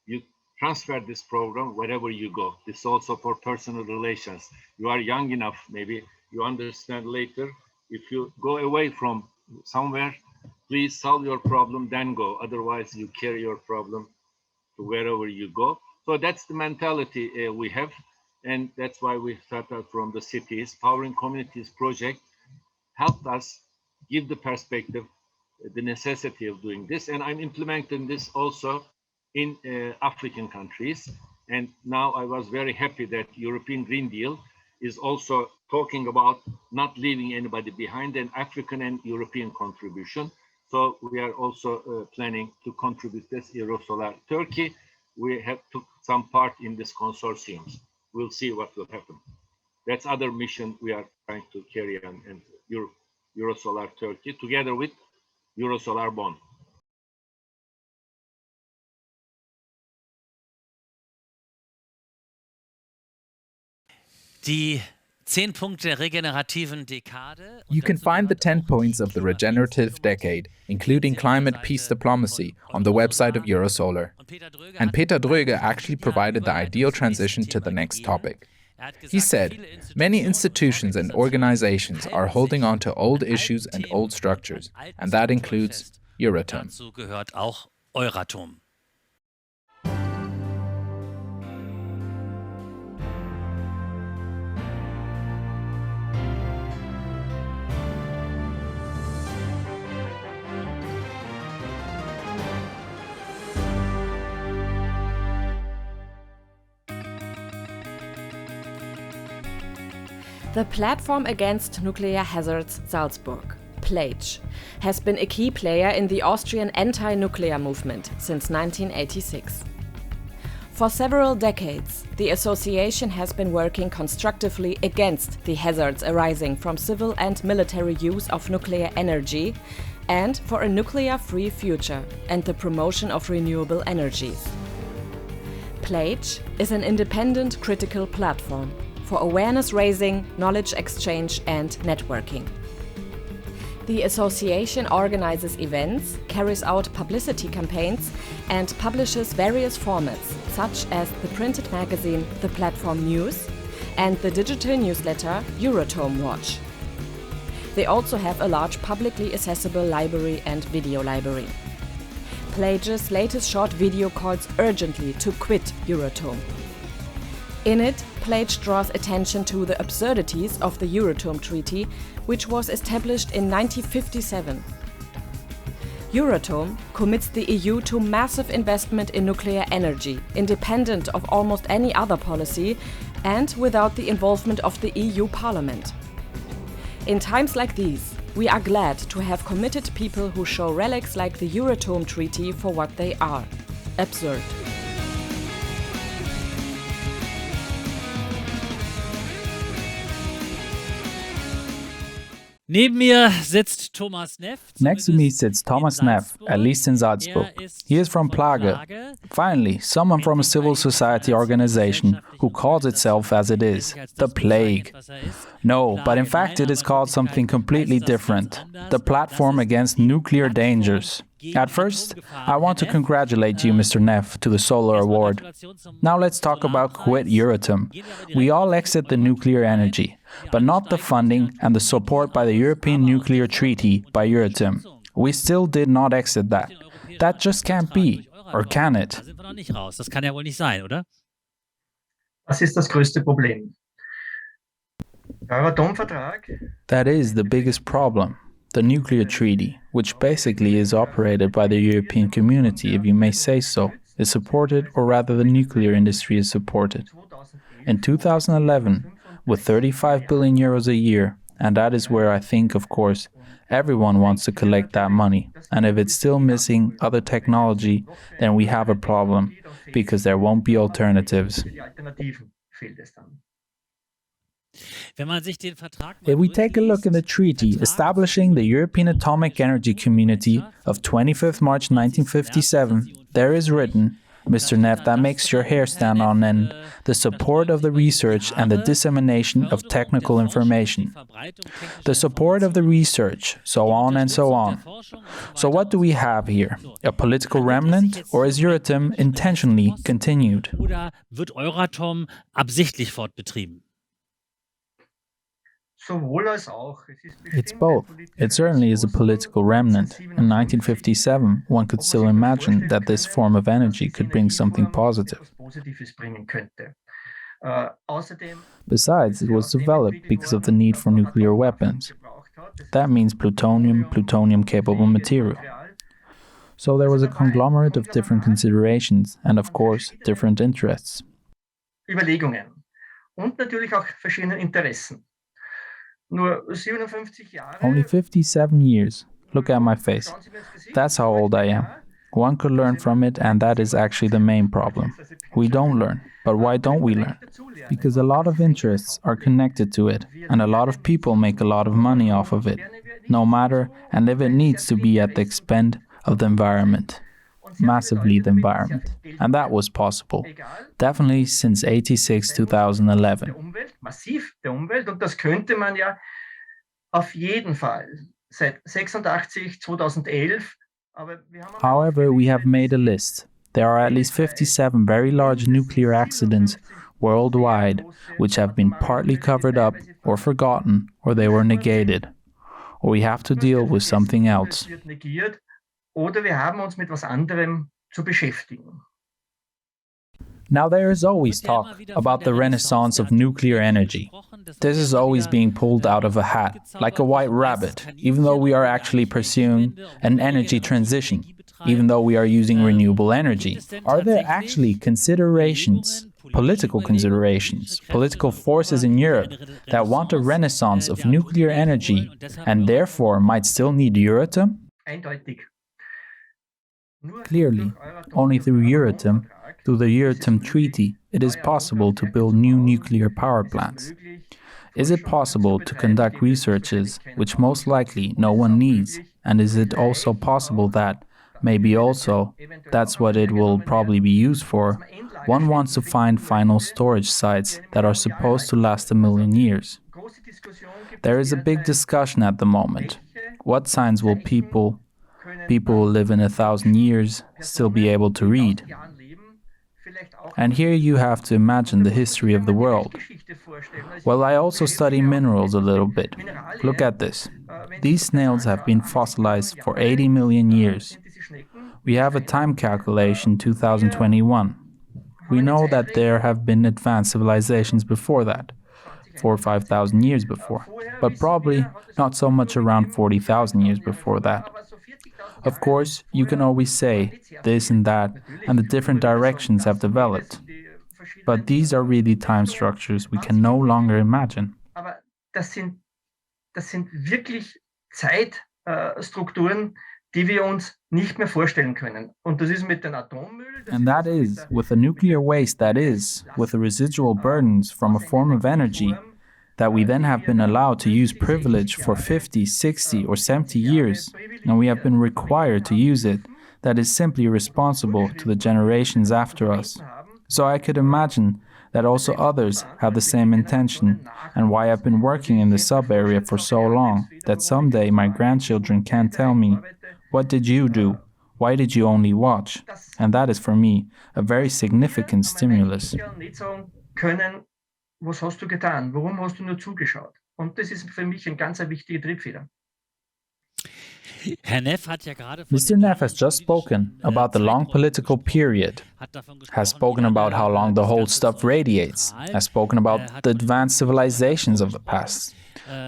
you transfer this program wherever you go. This is also for personal relations. You are young enough, maybe you understand later. If you go away from somewhere, please solve your problem, then go. Otherwise, you carry your problem to wherever you go. So that's the mentality we have. And that's why we started from the cities. Powering Communities project helped us give the perspective, the necessity of doing this. And I'm implementing this also in African countries. And now I was very happy that European Green Deal is also talking about not leaving anybody behind, an African and European contribution. So we are also planning to contribute this Eurosolar Turkey. We have took some part in this consortium. We'll see what will happen. That's other mission we are trying to carry on in Eurosolar Turkey together with Eurosolar Bonn. Die 10 Punkte der regenerativen Dekade. You can find the 10 points of the regenerative decade, including climate peace diplomacy, on the website of Eurosolar. And Peter Droege actually provided the ideal transition to the next topic. He said, many institutions and organizations are holding on to old issues and old structures, and that includes Euratom. Dazu gehört auch Euratom. The Platform Against Nuclear Hazards Salzburg, PLAGE, has been a key player in the Austrian anti-nuclear movement since 1986. For several decades, the association has been working constructively against the hazards arising from civil and military use of nuclear energy and for a nuclear-free future and the promotion of renewable energies. PLAGE is an independent critical platform for awareness-raising, knowledge exchange and networking. The association organizes events, carries out publicity campaigns and publishes various formats such as the printed magazine The Platform News and the digital newsletter Euratom Watch. They also have a large publicly accessible library and video library. PLAGE's latest short video calls urgently to quit Euratom. In it, PLAGE draws attention to the absurdities of the Euratom Treaty, which was established in 1957. Euratom commits the EU to massive investment in nuclear energy, independent of almost any other policy and without the involvement of the EU Parliament. In times like these, we are glad to have committed people who show relics like the Euratom Treaty for what they are: absurd. Neben mir sitzt Thomas Neff. Next to me sits Thomas Neff, at least in Salzburg. He is from PLAGE. Finally, someone from a civil society organization who calls itself as it is, the PLAGE. No, but in fact it is called something completely different, the Platform Against Nuclear Dangers. At first, I want to congratulate you, Mr. Neff, to the Solar Award. Now let's talk about Quit-Euratom. We all exit the nuclear energy, but not the funding and the support by the European Nuclear Treaty by Euratom. We still did not exit that. That just can't be, or can it? Das kann ja wohl nicht sein, oder? Das ist das größte Problem. Der Euratom-Vertrag. That is the biggest problem. The nuclear treaty, which basically is operated by the European community, if you may say so, is supported, or rather the nuclear industry is supported. In 2011, with 35 billion euros a year, and that is where I think, of course, everyone wants to collect that money. And if it's still missing other technology, then we have a problem, because there won't be alternatives. If we take a look at the treaty establishing the European Atomic Energy Community of 25th March 1957, there is written, Mr. Neff, that makes your hair stand on end, the support of the research and the dissemination of technical information. The support of the research, so on and so on. So what do we have here? A political remnant, or is Euratom intentionally continued? Oder wird Euratom absichtlich fortbetrieben? It's both. It certainly is a political remnant. In 1957, one could still imagine that this form of energy could bring something positive. Besides, it was developed because of the need for nuclear weapons. That means plutonium, plutonium-capable material. So there was a conglomerate of different considerations and, of course, different interests. Überlegungen und natürlich auch verschiedene Interessen. Only 57 years. Look at my face. That's how old I am. One could learn from it, and that is actually the main problem. We don't learn. But why don't we learn? Because a lot of interests are connected to it, and a lot of people make a lot of money off of it, no matter, and if it needs to be at the expense of the environment. Massively the environment. And that was possible. Definitely since 86, 2011. Massiv der Umwelt, und das könnte man ja auf jeden Fall seit 86, 2011. However, we have made a list. There are at least 57 very large nuclear accidents worldwide which have been partly covered up or forgotten, or they were negated. Or we have to deal with something else. Oder wir haben uns mit was anderem zu beschäftigen. Now there is always talk about the renaissance of nuclear energy. This is always being pulled out of a hat, like a white rabbit, even though we are actually pursuing an energy transition, even though we are using renewable energy. Are there actually considerations, political considerations, political forces in Europe that want a renaissance of nuclear energy and therefore might still need Euratom? Eindeutig. Clearly, only through Euratom, through the Euratom Treaty, it is possible to build new nuclear power plants. Is it possible to conduct researches which most likely no one needs? And is it also possible that, maybe also, that's what it will probably be used for, one wants to find final storage sites that are supposed to last 1 million years? There is a big discussion at the moment. What signs will people who live in 1,000 years still be able to read? And here you have to imagine the history of the world. Well, I also study minerals a little bit. Look at this. These snails have been fossilized for 80 million years. We have a time calculation 2021. We know that there have been advanced civilizations before that, 4,000 or 5,000 years before, but probably not so much around 40,000 years before that. Of course, you can always say this and that, and the different directions have developed. But these are really time structures we can no longer imagine. Aber das sind wirklich Zeitstrukturen, die wir uns nicht mehr vorstellen können. Und das ist mit den Atommüll. And that is, with the nuclear waste that is, with the residual burdens from a form of energy, that we then have been allowed to use privilege for 50, 60, or 70 years, and we have been required to use it, that is simply responsible to the generations after us. So I could imagine that also others have the same intention, and why I've been working in the sub-area for so long, that someday my grandchildren can tell me, what did you do? Why did you only watch? And that is for me a very significant stimulus. Was hast du getan? Warum hast du nur zugeschaut? Und das ist für mich ein ganz wichtiger Triebfeder. Mr. Neff has just spoken about the long political period, has spoken about how long the whole stuff radiates, has spoken about the advanced civilizations of the past.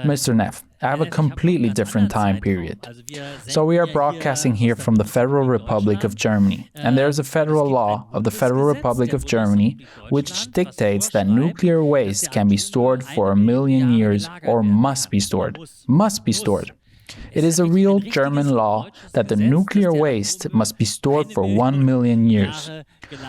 Mr. Neff, I have a completely different time period. So we are broadcasting here from the Federal Republic of Germany, and there is a federal law of the Federal Republic of Germany which dictates that nuclear waste can be stored for 1 million years or must be stored. Must be stored. It is a real German law that the nuclear waste must be stored for 1 million years.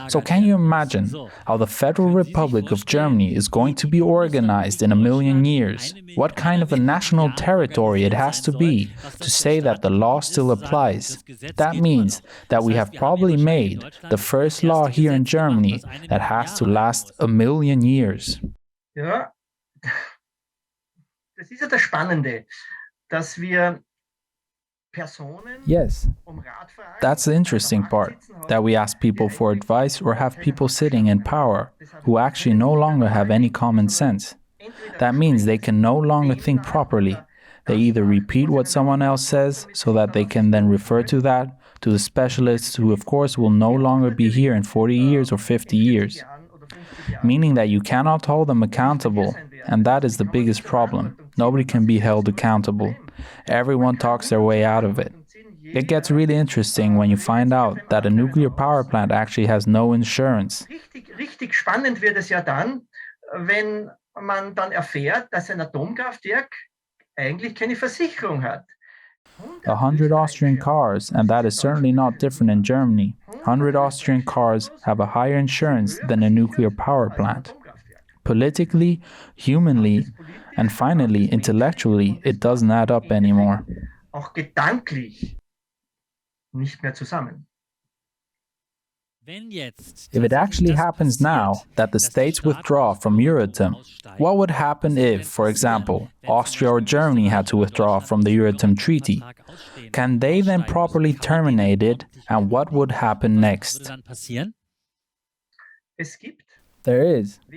So can you imagine how the Federal Republic of Germany is going to be organized in a million years? What kind of a national territory it has to be to say that the law still applies? That means that we have probably made the first law here in Germany that has to last a million years. Ja, das ist ja das Spannende, dass wir Personen Yes, Rat fragen, that's the interesting part, that we ask people for advice or have people sitting in power who actually no longer have any common sense. That means they can no longer think properly. They either repeat what someone else says so that they can then refer to that, to the specialists who of course will no longer be here in 40 years or 50 years. Meaning that you cannot hold them accountable, and that is the biggest problem. Nobody can be held accountable. Everyone talks their way out of it. It gets really interesting when you find out that a nuclear power plant actually has no insurance. Richtig spannend wird es ja dann, wenn man dann erfährt, dass ein Atomkraftwerk eigentlich keine Versicherung hat. 100 Austrian cars, and that is certainly not different in Germany. 100 Austrian cars have a higher insurance than a nuclear power plant. Politically, humanly, and finally, intellectually, it doesn't add up anymore. Auch gedanklich nicht mehr zusammen. If it actually happens now that the states withdraw from Euratom, what would happen if, for example, Austria or Germany had to withdraw from the Euratom Treaty? Can they then properly terminate it, and what would happen next? Es gibt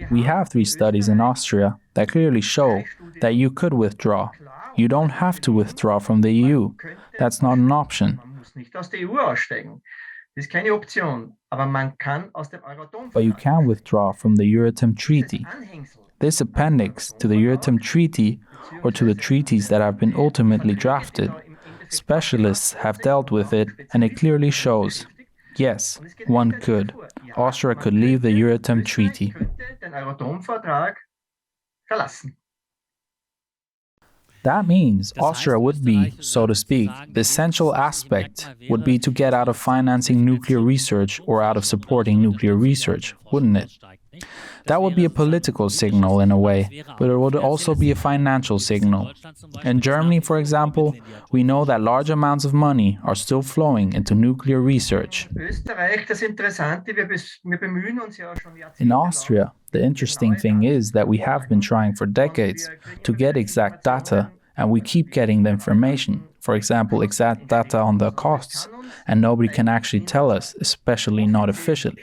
We have 3 studies in Austria that clearly show that you could withdraw. You don't have to withdraw from the EU. That's not an option. Man muss nicht aus der EU aussteigen. Das ist keine Option, aber man kann aus dem Euratom But you can withdraw from the Euratom Treaty. This appendix to the Euratom Treaty, or to the treaties that have been ultimately drafted, specialists have dealt with it, and it clearly shows, yes, one could. Austria could leave the Euratom Treaty. Den Euratom-Vertrag verlassen. That means Austria would be, so to speak, the essential aspect would be to get out of financing nuclear research or out of supporting nuclear research, wouldn't it? That would be a political signal in a way, but it would also be a financial signal. In Germany, for example, we know that large amounts of money are still flowing into nuclear research. Österreich, das Interessante, wir bemühen uns ja schon Jahrzehnte. In Austria, the interesting thing is that we have been trying for decades to get exact data, and we keep getting the information. For example, exact data on the costs, and nobody can actually tell us, especially not officially.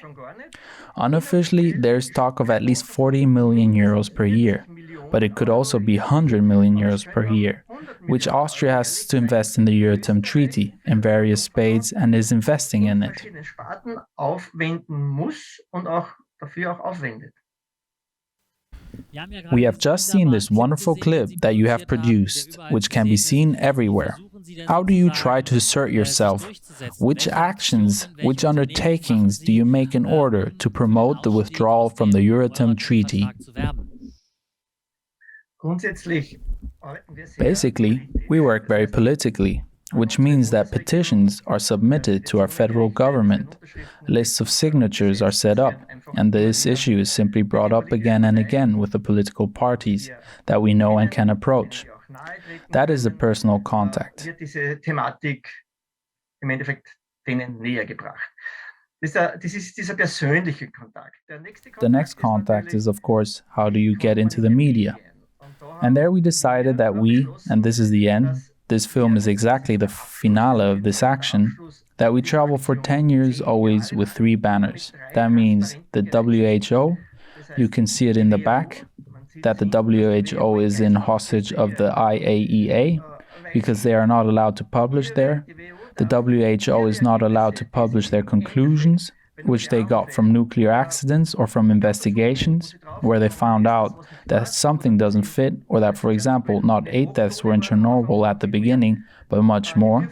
Unofficially, there's talk of at least 40 million euros per year, but it could also be 100 million euros per year, which Austria has to invest in the Euratom Treaty in various spades and is investing in it. Sparten aufwenden muss und auch dafür auch aufwendet. We have just seen this wonderful clip that you have produced, which can be seen everywhere. How do you try to assert yourself? Which actions, which undertakings do you make in order to promote the withdrawal from the Euratom Treaty? Basically, we work very politically, which means that petitions are submitted to our federal government, lists of signatures are set up, and this issue is simply brought up again and again with the political parties that we know and can approach. That is the personal contact. Diese Thematik im Endeffekt denen näher gebracht. Das ist dieser persönliche Kontakt. The next contact is, of course, how do you get into the media? And there we decided that we, and this is the end, this film is exactly the finale of this action, that we travel for 10 years always with 3 banners. That means the WHO, you can see it in the back, that the WHO is in hostage of the IAEA, because they are not allowed to publish there. The WHO is not allowed to publish their conclusions, which they got from nuclear accidents or from investigations, where they found out that something doesn't fit, or that, for example, not 8 deaths were in Chernobyl at the beginning, but much more.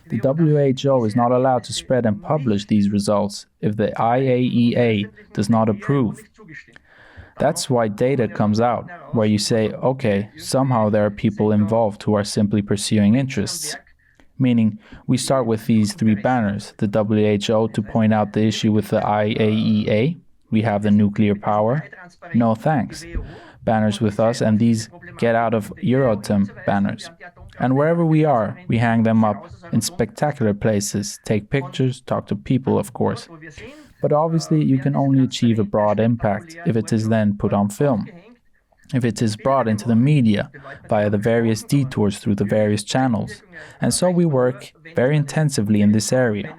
The WHO is not allowed to spread and publish these results if the IAEA does not approve. That's why data comes out, where you say, okay, somehow there are people involved who are simply pursuing interests. Meaning, we start with these three banners, the WHO to point out the issue with the IAEA, we have the nuclear power, no thanks, banners with us, and these get out of Euratom banners. And wherever we are, we hang them up in spectacular places, take pictures, talk to people, of course. But obviously, you can only achieve a broad impact if it is then put on film, if it is brought into the media via the various detours through the various channels. And so we work very intensively in this area.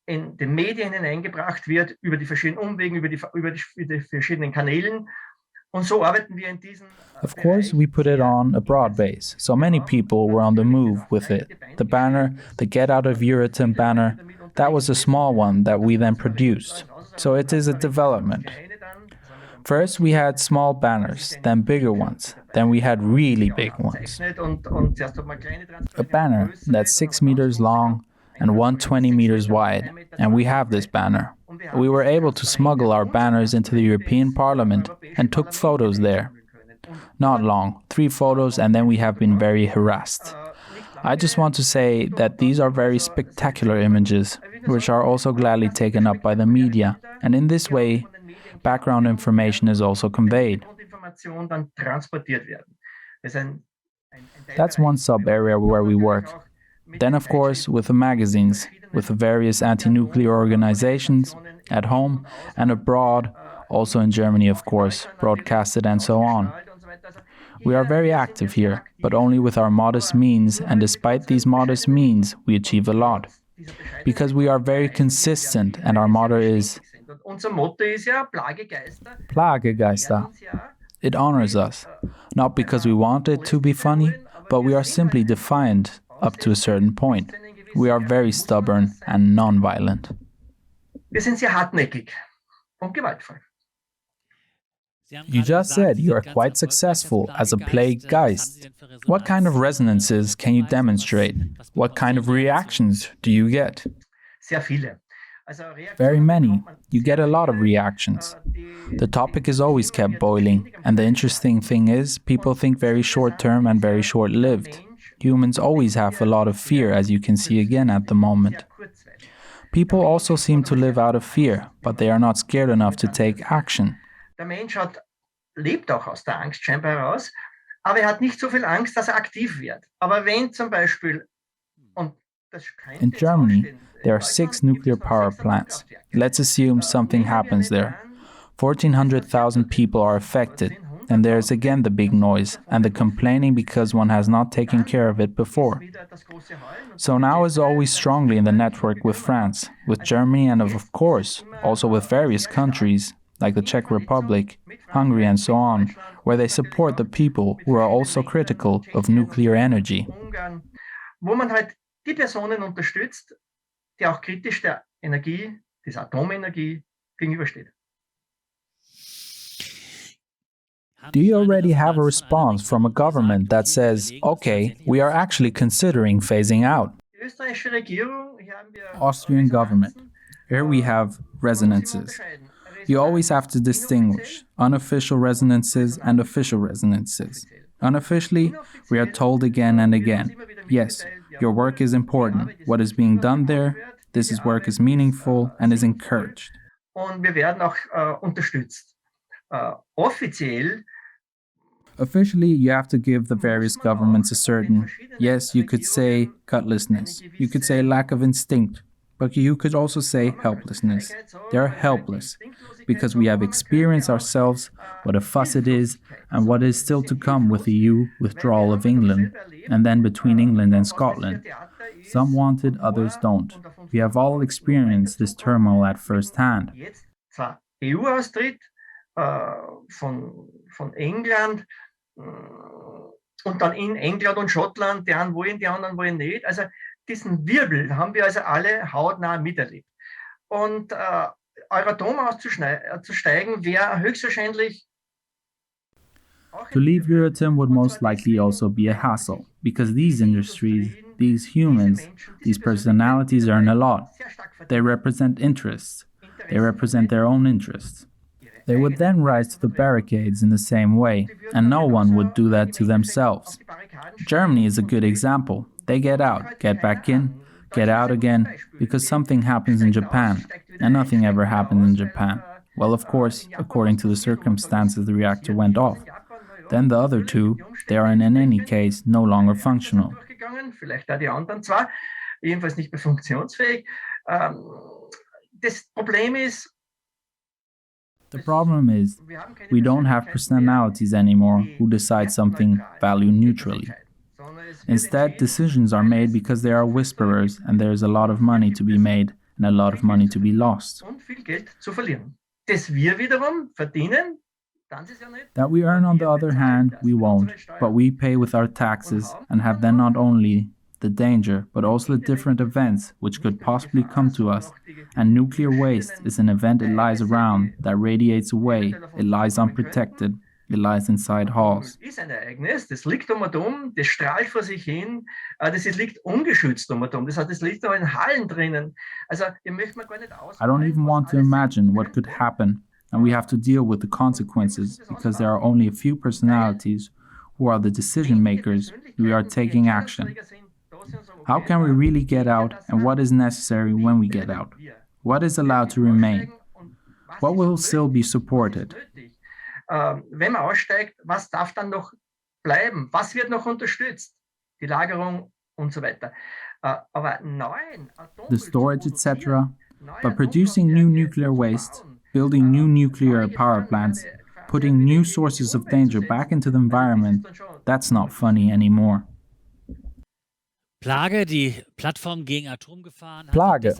In den Medien hineingebracht wird, über die verschiedenen Umwegen, über die verschiedenen Kanälen. Und so arbeiten wir in diesen Of course, we put it on a broad base, so many people were on the move with it. The banner, the Get Out of Euratom banner, that was a small one that we then produced. So it is a development. First we had small banners, then bigger ones, then we had really big ones. A banner that's 6 meters long and 120 meters wide, and we have this banner. We were able to smuggle our banners into the European Parliament and took photos there. Not long, 3 photos, and then we have been very harassed. I just want to say that these are very spectacular images, which are also gladly taken up by the media, and in this way, background information is also conveyed. That's one sub-area where we work. Then, of course, with the magazines, with the various anti-nuclear organizations, at home and abroad, also in Germany, of course, broadcasted and so on. We are very active here, but only with our modest means, and despite these modest means, we achieve a lot. Because we are very consistent, and our motto is Plagegeister. It honors us, not because we want it to be funny, but we are simply defiant up to a certain point. We are very stubborn and non-violent. Wir sind sehr hartnäckig und gewaltvoll. You just said you are quite successful as a plague geist. What kind of resonances can you demonstrate? What kind of reactions do you get? Sehr viele. Very many. You get a lot of reactions. The topic is always kept boiling, and the interesting thing is, people think very short-term and very short-lived. Humans always have a lot of fear, as you can see again at the moment. People also seem to live out of fear, but they are not scared enough to take action. Der Mensch lebt auch aus der Angst scheinbar heraus, aber hat nicht so viel Angst, dass aktiv wird. Aber wenn zum Beispiel, und das in Germany, there are 6 nuclear power plants. Let's assume something happens there. 1,400,000 people are affected, and there's again the big noise and the complaining because one has not taken care of it before. So now is always strongly in the network with France, with Germany, and of course also with various countries like the Czech Republic, Hungary, and so on, where they support the people who are also critical of nuclear energy. Wo man halt die Personen unterstützt, die auch kritisch der Energie, dieser Atomenergie gegenübersteht. Do you already have a response from a government that says, okay, we are actually considering phasing out? Austrian government. Here we have resonances. You always have to distinguish unofficial resonances and official resonances. Unofficially, we are told again and again, yes, your work is important. What is being done there, this work is meaningful and is encouraged. Und wir werden auch unterstützt. Offiziell. Officially, you have to give the various governments a certain, yes, you could say gutlessness, you could say lack of instinct, but you could also say helplessness. They are helpless, because we have experienced ourselves what a fuss it is and what is still to come with the EU withdrawal of England, and then between England and Scotland. Some want it, others don't. We have all experienced this turmoil at first hand. EU-Austritt von England und dann in England und Schottland, die einen wollen, die anderen wollen nicht. Also diesen Wirbel haben wir also alle hautnah miterlebt. Und Euratom auszusteigen wäre höchstwahrscheinlich. To leave Euratom would most likely also be a hassle, because these industries, these humans, these personalities earn a lot. They represent interests. They represent their own interests. They would then rise to the barricades in the same way, and no one would do that to themselves. Germany is a good example. They get out, get back in, get out again, because something happens in Japan, and nothing ever happened in Japan. Well, of course, according to the circumstances, the reactor went off. Then the other two, they are in any case no longer functional. Vielleicht auch die anderen zwar, jedenfalls nicht mehr funktionsfähig. Das Problem ist, the problem is, we don't have personalities anymore who decide something value neutrally. Instead, decisions are made because there are whisperers and there is a lot of money to be made and a lot of money to be lost. und viel Geld zu verlieren. Das wir wiederum verdienen, That we earn, on the other hand, we won't, but we pay with our taxes and have then not only the danger, but also the different events which could possibly come to us. And nuclear waste is an event it lies around, that radiates away, it lies unprotected, it lies inside halls. ist ein Ereignis, das liegt Atom, das strahlt vor sich hin, das liegt ungeschützt Atom, das heißt, das liegt auch in Hallen drinnen. Also, ihr möchtet mir gar nicht I don't even want to imagine what could happen, and we have to deal with the consequences because there are only a few personalities who are the decision makers. We are taking action. How can we really get out, and what is necessary when we get out? What is allowed to remain? What will still be supported? Wenn man aussteigt, was darf dann noch bleiben? Was wird noch unterstützt? Die Lagerung und so weiter. Aber neuen The storage, etc. But producing new nuclear waste, building new nuclear power plants, putting new sources of danger back into the environment, that's not funny anymore. PLAGE, die Plattform gegen Atomgefahren, PLAGE,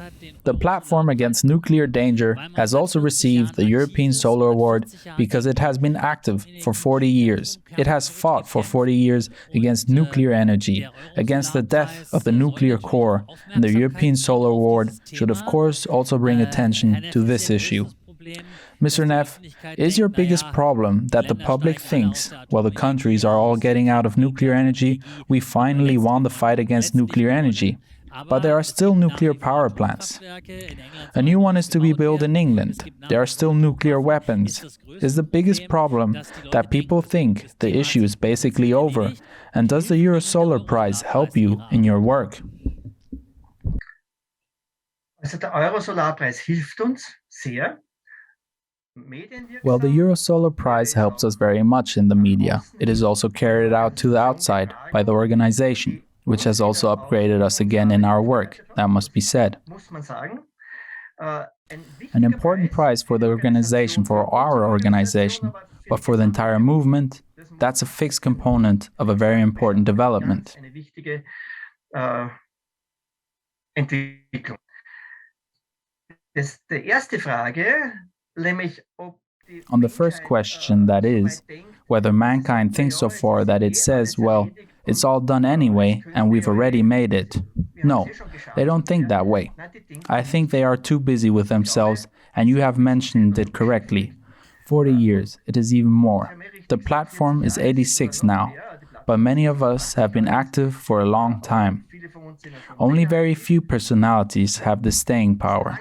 the platform against nuclear danger, has also received the European Solar Award because it has been active for 40 years. It has fought for 40 years against nuclear energy, against the death of the nuclear core, and the European Solar Award should of course also bring attention to this issue. Mr. Neff, is your biggest problem that the public thinks, while the countries are all getting out of nuclear energy, we finally won the fight against nuclear energy? But there are still nuclear power plants. A new one is to be built in England. There are still nuclear weapons. Is the biggest problem that people think the issue is basically over? And does the Eurosolar Prize help you in your work? Also der Eurosolarpreis hilft uns sehr. Well, the Eurosolar Prize helps us very much in the media. It is also carried out to the outside by the organization, which has also upgraded us again in our work, that must be said. An important prize for the organization, for our organization, but for the entire movement, that's a fixed component of a very important development. Die erste Frage, on the first question, that is, whether mankind thinks so far that it says, well, it's all done anyway and we've already made it. No, they don't think that way. I think they are too busy with themselves, and you have mentioned it correctly. 40 years, it is even more. The platform is 86 now, but many of us have been active for a long time. Only very few personalities have the staying power.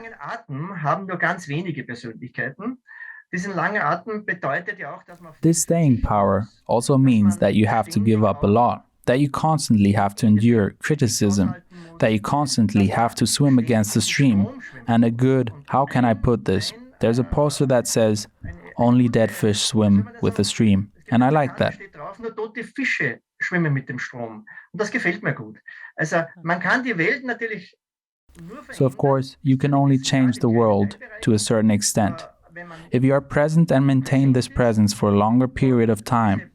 This staying power also means that you have to give up a lot, that you constantly have to endure criticism, that you constantly have to swim against the stream. And a good, how can I put this? There's a poster that says, only dead fish swim with the stream. And I like that. Schwimmen mit dem Strom. Und das gefällt mir gut. Also, man kann die Welt natürlich So of course, you can only change the world to a certain extent. If you are present and maintain this presence for a longer period of time,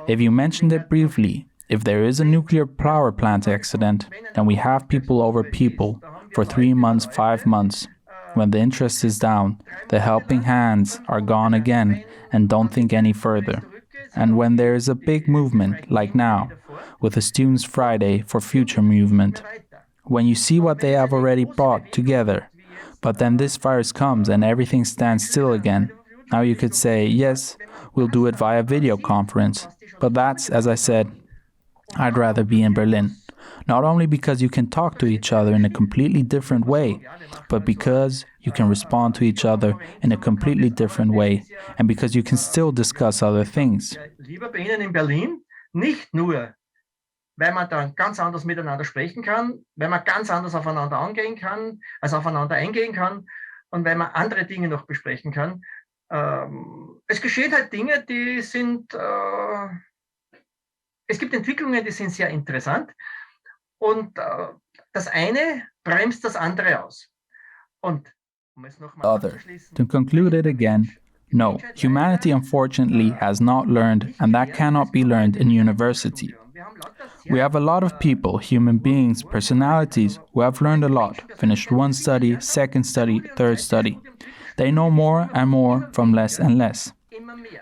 if you mentioned it briefly, if there is a nuclear power plant accident, then we have people over people for 3 months, 5 months. When the interest is down, the helping hands are gone again and don't think any further. And when there is a big movement, like now, with the Students' Friday for Future movement, when you see what they have already brought together, but then this virus comes and everything stands still again, now you could say, yes, we'll do it via video conference. But that's, as I said, I'd rather be in Berlin. Not only because you can talk to each other in a completely different way, but because you can respond to each other in a completely different way, and because you can still discuss other things. Lieber bei Ihnen in Berlin, nicht nur, weil man dann ganz anders miteinander sprechen kann, weil man ganz anders aufeinander eingehen kann, und weil man andere Dinge noch besprechen kann. Es geschehen halt Dinge, die sind, es gibt Entwicklungen, die sind sehr interessant, und das eine bremst das andere aus. Und Other. To conclude it again, no, humanity unfortunately has not learned, and that cannot be learned in university. We have a lot of people, human beings, personalities, who have learned a lot, finished one study, second study, third study. They know more and more from less and less.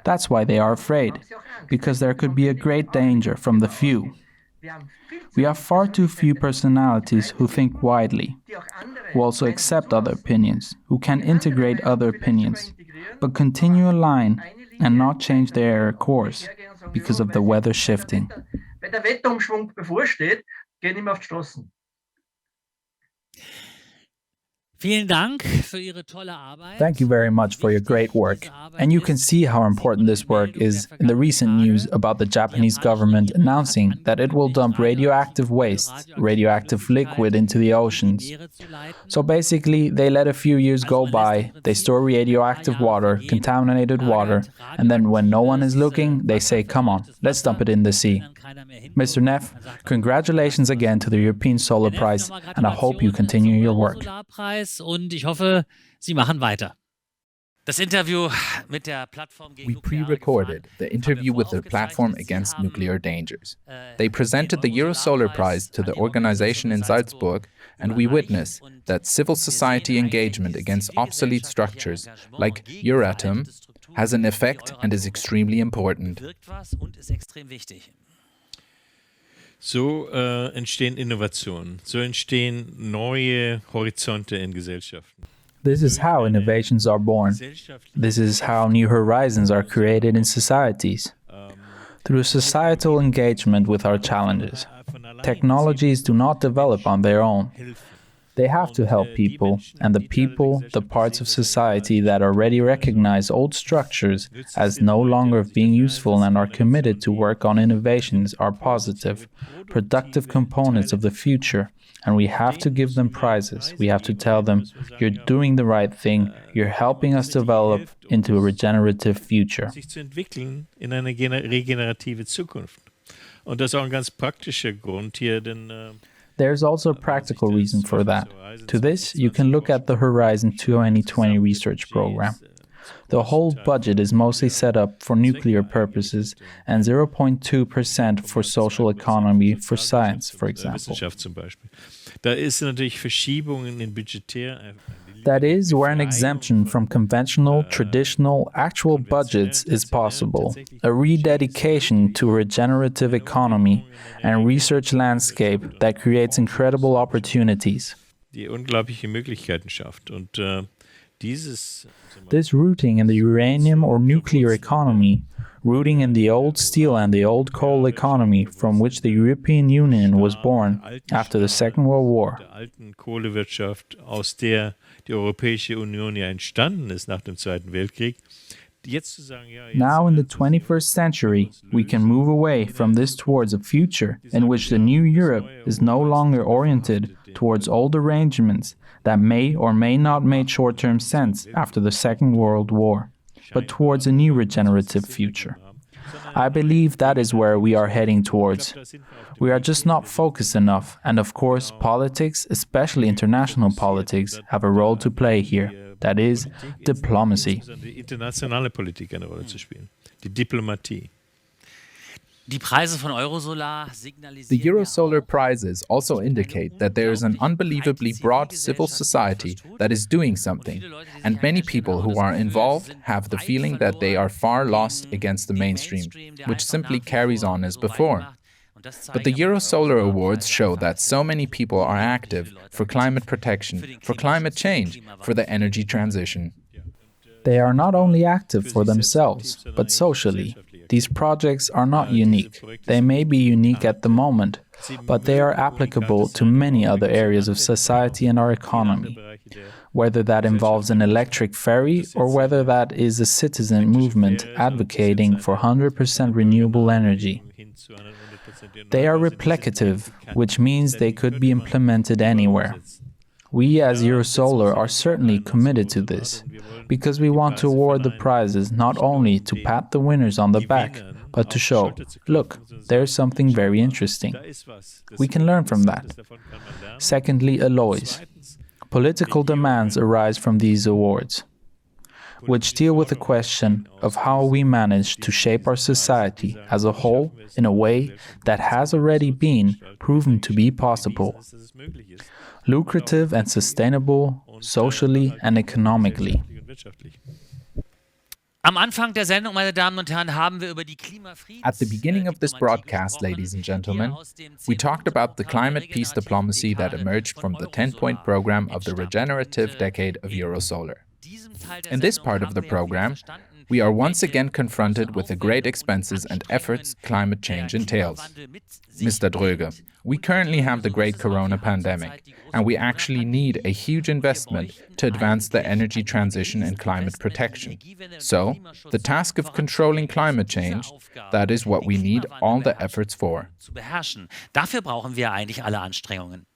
That's why they are afraid, because there could be a great danger from the few. We have far too few personalities who think widely, who also accept other opinions, who can integrate other opinions, but continue a line and not change their course because of the weather shifting. Wenn der Wetterumschwung bevorsteht, gehen immer auf die Straßen. Thank you very much for your great work. And you can see how important this work is in the recent news about the Japanese government announcing that it will dump radioactive waste, radioactive liquid into the oceans. So basically, they let a few years go by, they store radioactive water, contaminated water, and then when no one is looking, they say, come on, let's dump it in the sea. Mr. Neff, congratulations again to the European Solar Prize, and I hope you continue your work. Und ich hoffe, Sie machen weiter. We pre-recorded the interview with the Platform Against Nuclear Dangers. They presented the Eurosolar Prize to the organization in Salzburg, and we witnessed that civil society engagement against obsolete structures like Euratom has an effect and is extremely important. So entstehen Innovationen, so entstehen neue Horizonte in Gesellschaften. This is how innovations are born. This is how new horizons are created in societies. Through societal engagement with our challenges. Technologies do not develop on their own. They have to help people, and the people, the parts of society that already recognize old structures as no longer being useful and are committed to work on innovations are positive, productive components of the future, and we have to give them prizes. We have to tell them, you're doing the right thing, you're helping us develop into a regenerative future. Sich zu entwickeln in eine regenerative Zukunft. Und das ist auch ein ganz praktischer Grund hier, denn there's also a practical reason for that. To this, you can look at the Horizon 2020 research program. The whole budget is mostly set up for nuclear purposes and 0.2% for social economy, for science, for example. Da ist natürlich Verschiebungen in budgetär. That is where an exemption from conventional, traditional, actual budgets is possible, a rededication to a regenerative economy and research landscape that creates incredible opportunities. Die unglaubliche Möglichkeiten schafft. Und this rooting in the uranium or nuclear economy, rooting in the old steel and the old coal economy from which the European Union was born after the Second World War. Der alten Kohlewirtschaft, aus der die Europäische Union ja entstanden ist nach dem Zweiten Weltkrieg. Now in the 21st century, we can move away from this towards a future in which the new Europe is no longer oriented towards old arrangements that may or may not make short-term sense after the Second World War, but towards a new regenerative future. I believe that is where we are heading towards. We are just not focused enough, and of course, politics, especially international politics, have a role to play here. That is, diplomacy. Die internationale Politik eine Rolle zu spielen. Die Diplomatie. The Eurosolar prizes also indicate that there is an unbelievably broad civil society that is doing something, and many people who are involved have the feeling that they are far lost against the mainstream, which simply carries on as before. But the Eurosolar Awards show that so many people are active for climate protection, for climate change, for the energy transition. They are not only active for themselves, but socially. These projects are not unique. They may be unique at the moment, but they are applicable to many other areas of society and our economy, whether that involves an electric ferry or whether that is a citizen movement advocating for 100% renewable energy. They are replicative, which means they could be implemented anywhere. We as Eurosolar are certainly committed to this, because we want to award the prizes not only to pat the winners on the back, but to show, look, there's something very interesting. We can learn from that. Secondly, alloys. Political demands arise from these awards, which deal with the question of how we manage to shape our society as a whole in a way that has already been proven to be possible. Lucrative and sustainable, socially and economically. Am Anfang der Sendung, meine Damen und Herren, haben wir über die At the beginning of this broadcast, ladies and gentlemen, we talked about the climate peace diplomacy that emerged from the 10-point program of the regenerative decade of Eurosolar. In this part of the program, we are once again confronted with the great expenses and efforts climate change entails. Mr. Droege, we currently have the great corona pandemic, and we actually need a huge investment to advance the energy transition and climate protection. So, the task of controlling climate change, that is what we need all the efforts for. Dafür brauchen wir eigentlich alle Anstrengungen.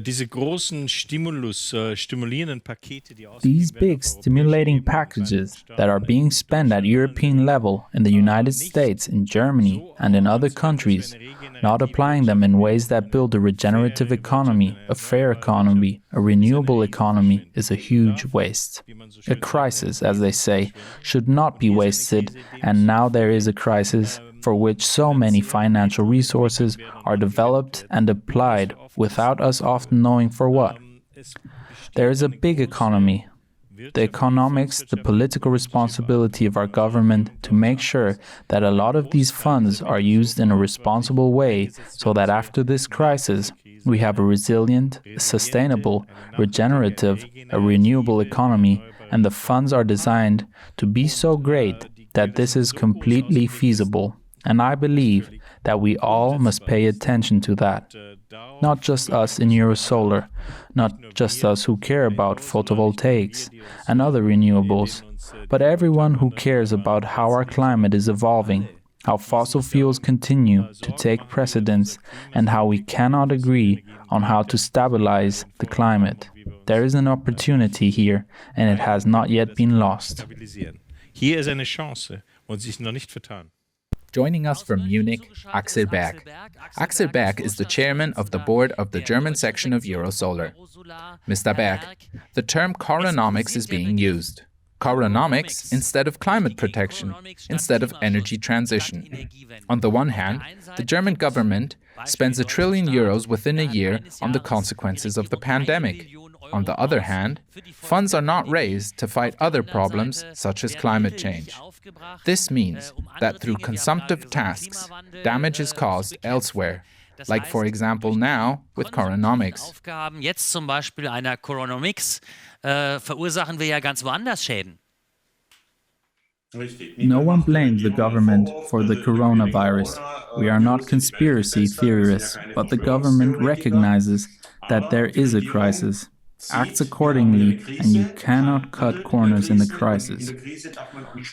Diese großen stimulierenden Pakete, These big stimulating packages that are being spent at European level in the United States, in Germany, and in other countries, not applying them in ways that build a regenerative economy, a fair economy, a renewable economy, is a huge waste. A crisis, as they say, should not be wasted, and now there is a crisis for which so many financial resources are developed and applied without us often knowing for what. There is a big economy, the economics, the political responsibility of our government to make sure that a lot of these funds are used in a responsible way so that after this crisis, we have a resilient, sustainable, regenerative, a renewable economy, and the funds are designed to be so great that this is completely feasible. And I believe that we all must pay attention to that. Not just us in Eurosolar, not just us who care about photovoltaics and other renewables, but everyone who cares about how our climate is evolving, how fossil fuels continue to take precedence, and how we cannot agree on how to stabilize the climate. There is an opportunity here, and it has not yet been lost. Hier ist eine Chance und sie ist noch nicht vertan. Joining us from Munich, Axel Berg. Axel Berg is the chairman of the board of the German section of Eurosolar. Mr. Berg, the term coronomics is being used. Coronomics instead of climate protection, instead of energy transition. On the one hand, the German government spends €1 trillion within a year on the consequences of the pandemic. On the other hand, funds are not raised to fight other problems such as climate change. This means that through consumptive tasks, damage is caused elsewhere, like for example now with coronomics. Jetzt zum Beispiel einer Coronomics verursachen wir ja ganz woanders Schäden. No one blames the government for the coronavirus. We are not conspiracy theorists, but the government recognizes that there is a crisis, acts accordingly, and you cannot cut corners in the crisis.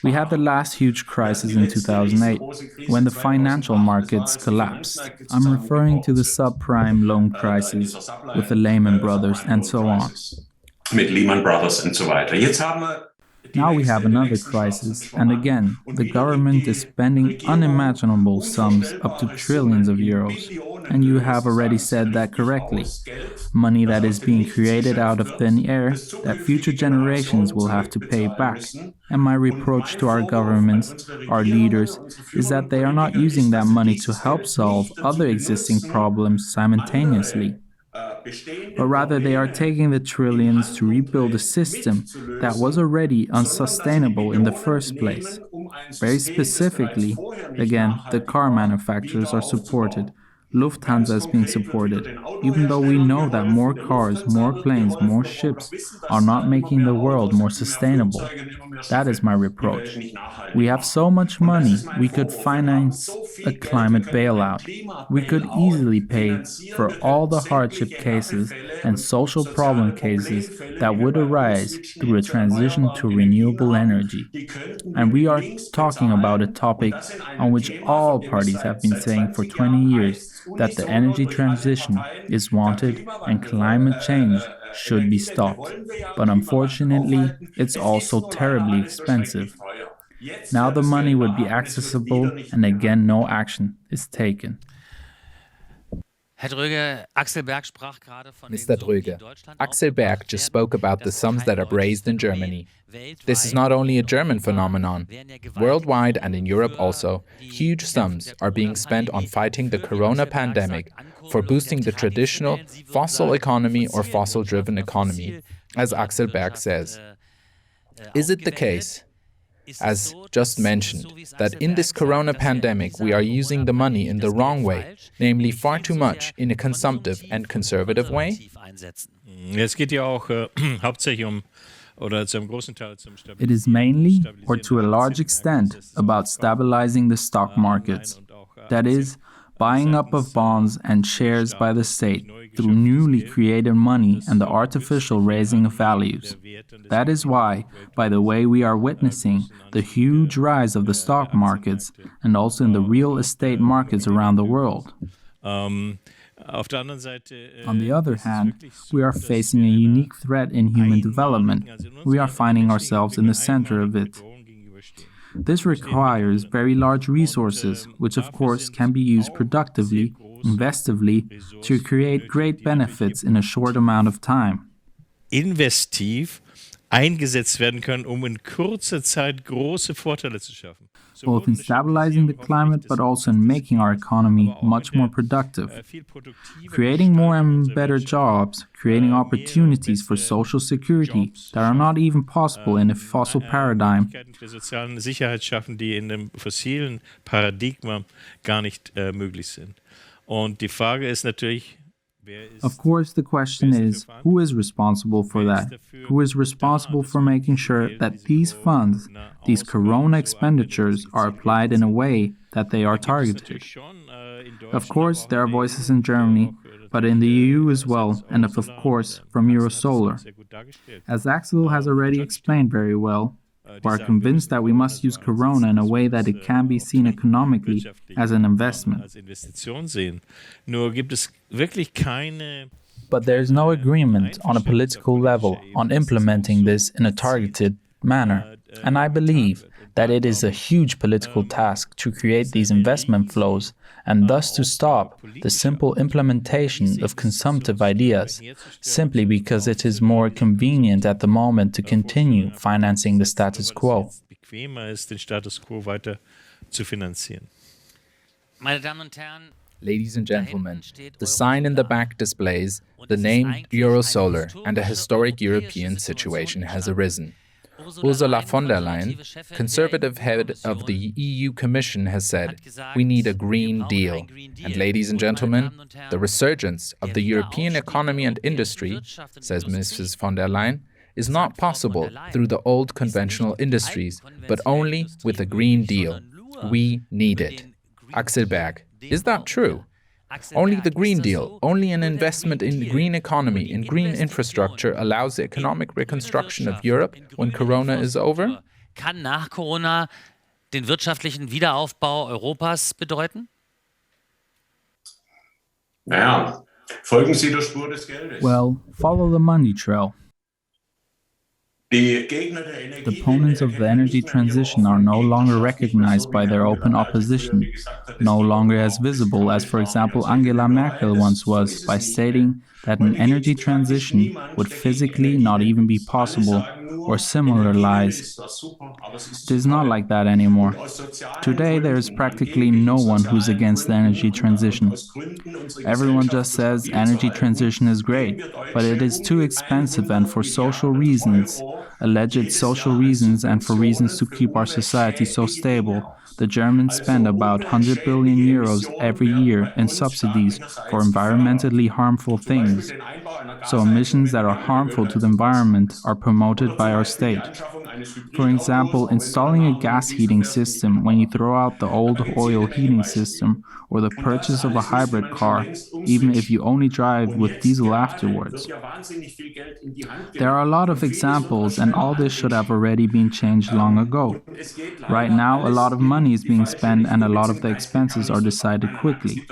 We had the last huge crisis in 2008, when the financial markets collapsed. I'm referring to the subprime loan crisis with the Lehman Brothers and so on. Mit Lehman Brothers und so weiter. Jetzt haben wir Now we have another crisis, and again, the government is spending unimaginable sums up to trillions of euros. And you have already said that correctly. Money that is being created out of thin air that future generations will have to pay back. And my reproach to our governments, our leaders, is that they are not using that money to help solve other existing problems simultaneously. But rather they are taking the trillions to rebuild a system that was already unsustainable in the first place. Very specifically, again, the car manufacturers are supported. Lufthansa is being supported, even though we know that more cars, more planes, more ships are not making the world more sustainable. That is my reproach. We have so much money, we could finance a climate bailout. We could easily pay for all the hardship cases and social problem cases that would arise through a transition to renewable energy. And we are talking about a topic on which all parties have been saying for 20 years that the energy transition is wanted and climate change should be stopped. But unfortunately, it's also terribly expensive. Now the money would be accessible and again no action is taken. Mr. Droege, Axel Berg just spoke about the sums that are raised in Germany. This is not only a German phenomenon. Worldwide and in Europe also, huge sums are being spent on fighting the corona pandemic, for boosting the traditional fossil economy or fossil-driven economy, as Axel Berg says. Is it the case, as just mentioned, that in this corona pandemic we are using the money in the wrong way, namely far too much in a consumptive and conservative way? It is mainly, or to a large extent, about stabilizing the stock markets. That is, buying up of bonds and shares by the state through newly created money and the artificial raising of values. That is why, by the way, we are witnessing the huge rise of the stock markets and also in the real estate markets around the world. On the other hand, we are facing a unique threat in human development. We are finding ourselves in the center of it. This requires very large resources, which of course can be used productively, investively, to create great benefits in a short amount of time. Investiv eingesetzt werden können, in kurzer Zeit große Vorteile zu schaffen. Both in stabilizing the climate, but also in making our economy much more productive. Creating more and better jobs, creating opportunities for social security that are not even possible in a fossil paradigm. Soziale Sicherheit schaffen, die in dem fossilen Paradigma gar nicht möglich sind. Und die Frage ist natürlich, of course, the question is, who is responsible for that? Who is responsible for making sure that these funds, these corona expenditures, are applied in a way that they are targeted? Of course, there are voices in Germany, but in the EU as well, and of course, from Eurosolar. As Axel has already explained very well, we are convinced that we must use corona in a way that it can be seen economically as an investment. But there is no agreement on a political level on implementing this in a targeted manner, and I believe that it is a huge political task to create these investment flows and thus to stop the simple implementation of consumptive ideas, simply because it is more convenient at the moment to continue financing the status quo. Ladies and gentlemen, the sign in the back displays the name Eurosolar, and a historic European situation has arisen. Ursula von der Leyen, conservative head of the EU Commission, has said, "We need a Green Deal." And ladies and gentlemen, the resurgence of the European economy and industry, says Mrs. von der Leyen, is not possible through the old conventional industries, but only with a Green Deal. We need it. Axel Berg, is that true? Only the Green Deal, only an investment in the green economy, in green infrastructure allows the economic reconstruction of Europe when Corona is over? Kann nach Corona den wirtschaftlichen Wiederaufbau Europas bedeuten? Naja, folgen Sie der Spur des Geldes. Well, follow the money trail. The opponents of the energy transition are no longer recognized by their open opposition, no longer as visible as, for example, Angela Merkel once was, by stating that an energy transition would physically not even be possible or similar lies. It is not like that anymore. Today, there is practically no one who's against the energy transition. Everyone just says energy transition is great, but it is too expensive, and for social reasons, alleged social reasons, and for reasons to keep our society so stable, the Germans spend about 100 billion euros every year in subsidies for environmentally harmful things. So emissions that are harmful to the environment are promoted by our state. For example, installing a gas heating system when you throw out the old oil heating system, or the purchase of a hybrid car, even if you only drive with diesel afterwards. There are a lot of examples, and all this should have already been changed long ago. Right now, a lot of money is being spent and a lot of the expenses are decided quickly.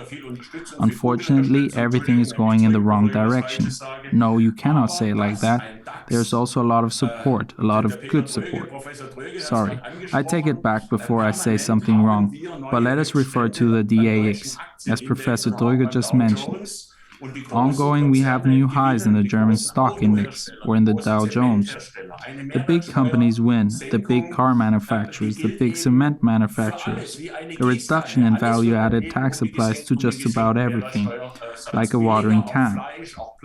Unfortunately, everything is going in the wrong direction. No, you cannot say it like that. There's also a lot of support, a lot of good support. Sorry, I take it back before I say something wrong, but let us refer to the DAX, as Professor Droege just mentioned. Ongoing, we have new highs in the German stock index, or in the Dow Jones. The big companies win, the big car manufacturers, the big cement manufacturers. A reduction in value-added tax applies to just about everything, like a watering can.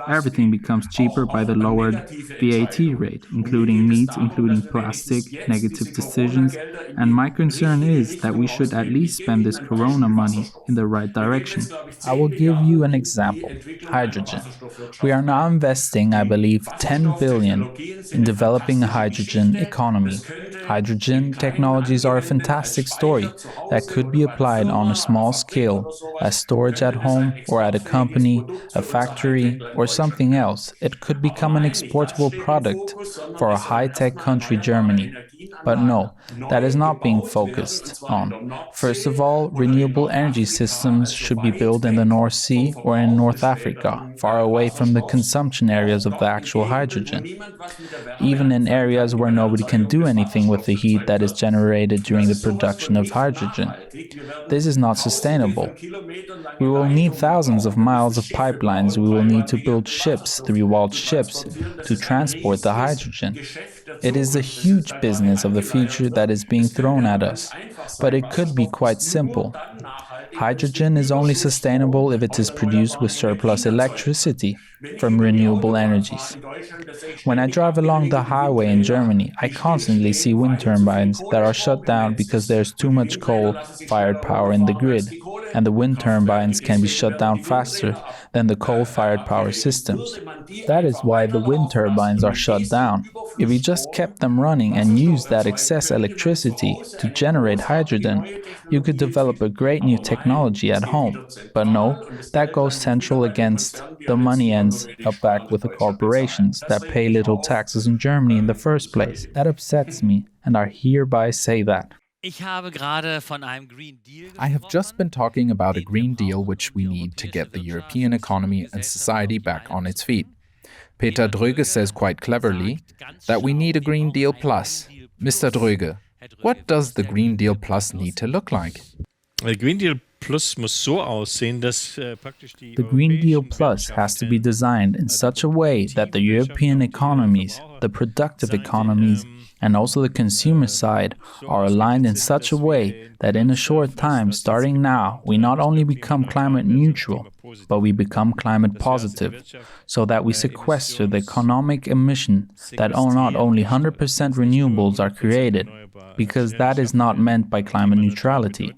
Everything becomes cheaper by the lowered VAT rate, including meat, including plastic, negative decisions, and my concern is that we should at least spend this corona money in the right direction. I will give you an example. Hydrogen. We are now investing, I believe, 10 billion in developing a hydrogen economy. Hydrogen technologies are a fantastic story that could be applied on a small scale, as storage at home or at a company, a factory, or something else. It could become an exportable product for a high-tech country, Germany. But no, that is not being focused on. First of all, renewable energy systems should be built in the North Sea or in North Africa, far away from the consumption areas of the actual hydrogen. Even in areas where nobody can do anything with the heat that is generated during the production of hydrogen. This is not sustainable. We will need thousands of miles of pipelines. We will need to build ships, three-walled ships, to transport the hydrogen. It is a huge business of the future that is being thrown at us, but it could be quite simple. Hydrogen is only sustainable if it is produced with surplus electricity from renewable energies. When I drive along the highway in Germany, I constantly see wind turbines that are shut down because there's too much coal-fired power in the grid, and the wind turbines can be shut down faster than the coal-fired power systems. That is why the wind turbines are shut down. If we just kept them running and used that excess electricity to generate hydrogen, you could develop a great new technology at home. But no, that goes central against the money ends up back with the corporations that pay little taxes in Germany in the first place. That upsets me, and I hereby say that. I have just been talking about a Green Deal which we need to get the European economy and society back on its feet. Peter Droege says quite cleverly that we need a Green Deal Plus. Mr. Droege, what does the Green Deal Plus need to look like? The Green Deal Plus muss so aussehen, dass The Green Deal Plus has to be designed in such a way that the European economies, the productive economies, and also the consumer side are aligned in such a way that in a short time, starting now, we not only become climate neutral, but we become climate positive, so that we sequester the economic emission that not only 100% renewables are created, because that is not meant by climate neutrality.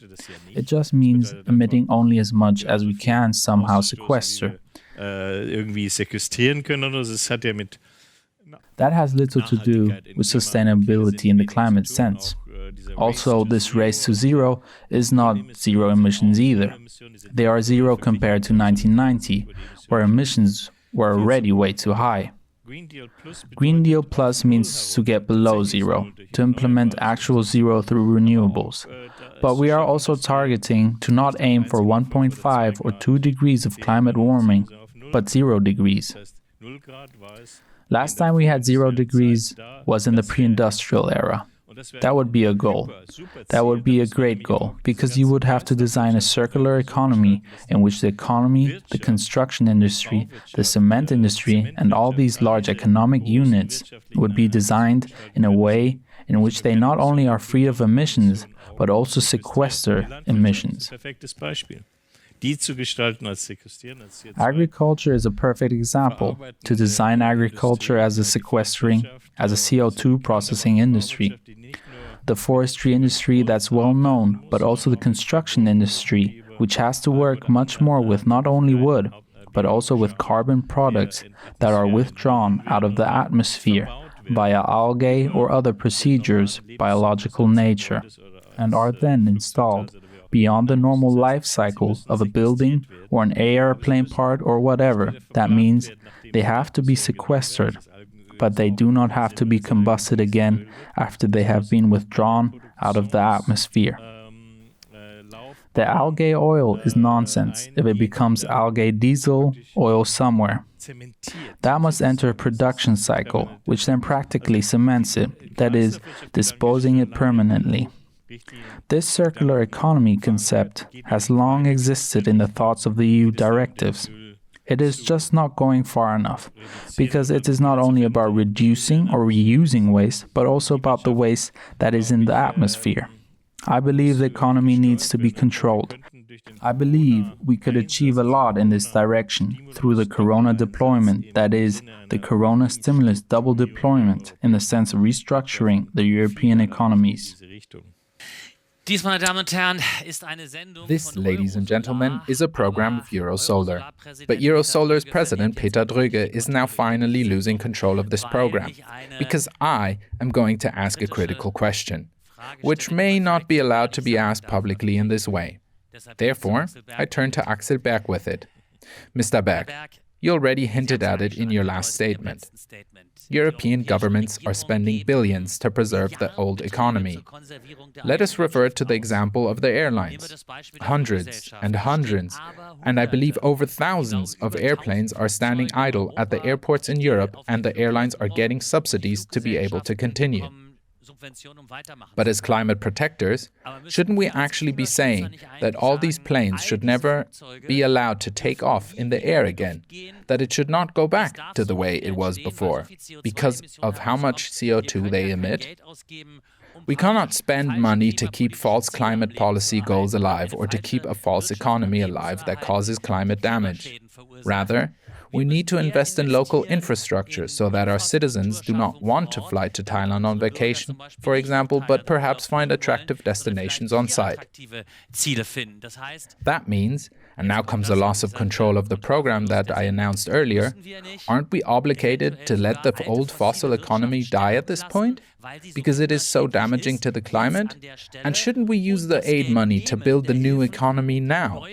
It just means emitting only as much as we can somehow sequester. Irgendwie sequestrieren können oder so. Es hat ja mit That has little to do with sustainability in the climate sense. Also, this race to zero is not zero emissions either. They are zero compared to 1990, where emissions were already way too high. Green Deal Plus means to get below zero, to implement actual zero through renewables. But we are also targeting to not aim for 1.5 or 2 degrees of climate warming, but 0 degrees. Last time we had 0 degrees was in the pre-industrial era. That would be a goal. That would be a great goal, because you would have to design a circular economy in which the economy, the construction industry, the cement industry, and all these large economic units would be designed in a way in which they not only are free of emissions, but also sequester emissions. Agriculture is a perfect example. To design agriculture as a sequestering, as a CO2 processing industry. The forestry industry that's well known, but also the construction industry, which has to work much more with not only wood, but also with carbon products that are withdrawn out of the atmosphere via algae or other procedures, biological nature, and are then installed beyond the normal life cycle of a building or an airplane part or whatever. That means they have to be sequestered, but they do not have to be combusted again after they have been withdrawn out of the atmosphere. The algae oil is nonsense if it becomes algae diesel oil somewhere. That must enter a production cycle, which then practically cements it, that is, disposing it permanently. This circular economy concept has long existed in the thoughts of the EU directives. It is just not going far enough, because it is not only about reducing or reusing waste, but also about the waste that is in the atmosphere. I believe the economy needs to be controlled. I believe we could achieve a lot in this direction through the Corona deployment, that is, the Corona stimulus double deployment, in the sense of restructuring the European economies. This, ladies and gentlemen, is a program of Eurosolar. But Eurosolar's president, Peter Droege, is now finally losing control of this program, because I am going to ask a critical question, which may not be allowed to be asked publicly in this way. Therefore, I turn to Axel Berg with it. Mr. Berg, you already hinted at it in your last statement. European governments are spending billions to preserve the old economy. Let us refer to the example of the airlines. Hundreds, and I believe over thousands of airplanes are standing idle at the airports in Europe, and the airlines are getting subsidies to be able to continue. But as climate protectors, shouldn't we actually be saying that all these planes should never be allowed to take off in the air again, that it should not go back to the way it was before, because of how much CO2 they emit? We cannot spend money to keep false climate policy goals alive or to keep a false economy alive that causes climate damage. Rather, we need to invest in local infrastructure so that our citizens do not want to fly to Thailand on vacation, for example, but perhaps find attractive destinations on site. That means, and now comes the loss of control of the program that I announced earlier, aren't we obligated to let the old fossil economy die at this point? Because it is so damaging to the climate? And shouldn't we use the aid money to build the new economy now?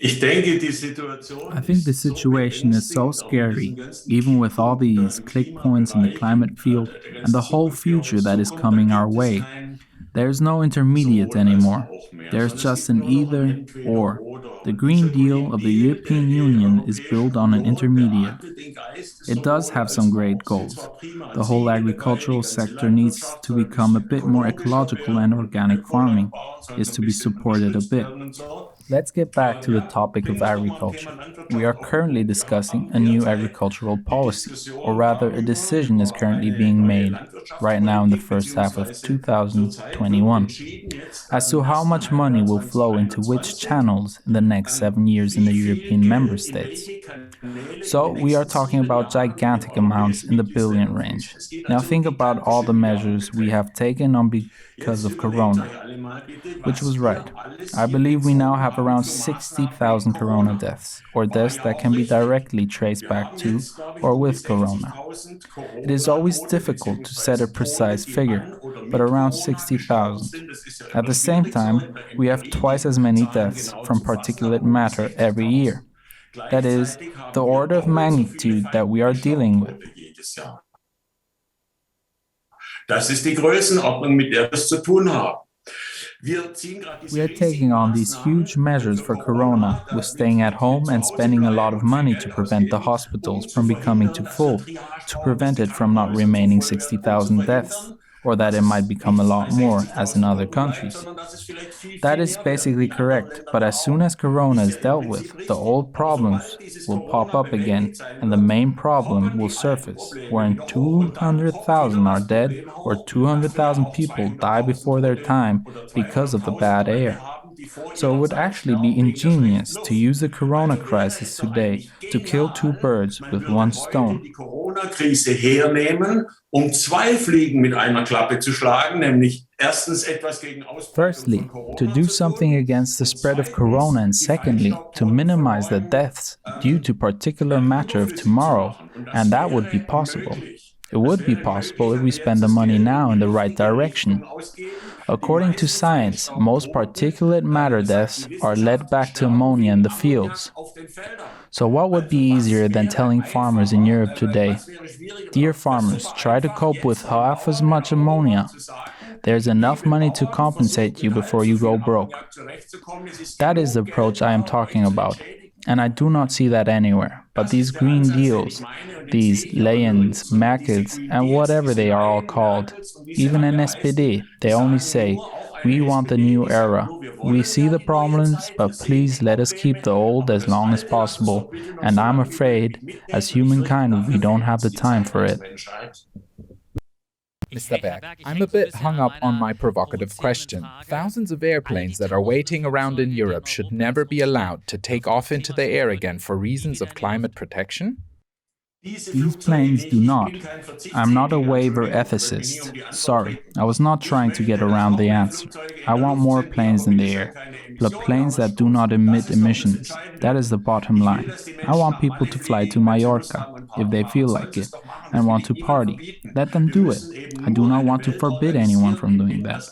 I think the situation is so scary, even with all these click points in the climate field and the whole future that is coming our way. There's no intermediate anymore. There's just an either or. The Green Deal of the European Union is built on an intermediate. It does have some great goals. The whole agricultural sector needs to become a bit more ecological, and organic farming is to be supported a bit. Let's get back to the topic of agriculture. We are currently discussing a new agricultural policy, or rather a decision is currently being made right now in the first half of 2021, as to how much money will flow into which channels in the next 7 years in the European member states. So we are talking about gigantic amounts in the billion range. Now think about all the measures we have taken on because of Corona, which was right. I believe we now have around 60,000 Corona deaths, or deaths that can be directly traced back to or with Corona. It is always difficult to set a precise figure, but around 60,000. At the same time, we have twice as many deaths from particulate matter every year. That is, the order of magnitude that we are dealing with. Das ist die Größenordnung, mit der wir es zu tun haben. We are taking on these huge measures for Corona, with staying at home and spending a lot of money to prevent the hospitals from becoming too full, to prevent it from not remaining 60,000 deaths, or that it might become a lot more, as in other countries. That is basically correct, but as soon as Corona is dealt with, the old problems will pop up again, and the main problem will surface, wherein 200,000 are dead, or 200,000 people die before their time because of the bad air. So it would actually be ingenious to use the Corona crisis today to kill two birds with one stone. Corona-Krise hernehmen, zwei Fliegen mit einer Klappe zu schlagen, nämlich erstens etwas gegen Firstly, to do something against the spread of Corona, and secondly, to minimize the deaths due to particular matter of tomorrow, and that would be possible. It would be possible if we spend the money now in the right direction. According to science, most particulate matter deaths are led back to ammonia in the fields. So what would be easier than telling farmers in Europe today, "Dear farmers, try to cope with half as much ammonia. There's enough money to compensate you before you go broke." That is the approach I am talking about. And I do not see that anywhere. But these green deals, these Leyens, Merkels, and whatever they are all called, even in SPD, they only say, "We want the new era. We see the problems, but please let us keep the old as long as possible." And I'm afraid, as humankind, we don't have the time for it. Mr. Berg, I'm a bit hung up on my provocative question. Thousands of airplanes that are waiting around in Europe should never be allowed to take off into the air again for reasons of climate protection? These planes do not. I'm not a waiver ethicist. Sorry, I was not trying to get around the answer. I want more planes in the air, but planes that do not emit emissions. That is the bottom line. I want people to fly to Mallorca, if they feel like it, and want to party. Let them do it. I do not want to forbid anyone from doing that.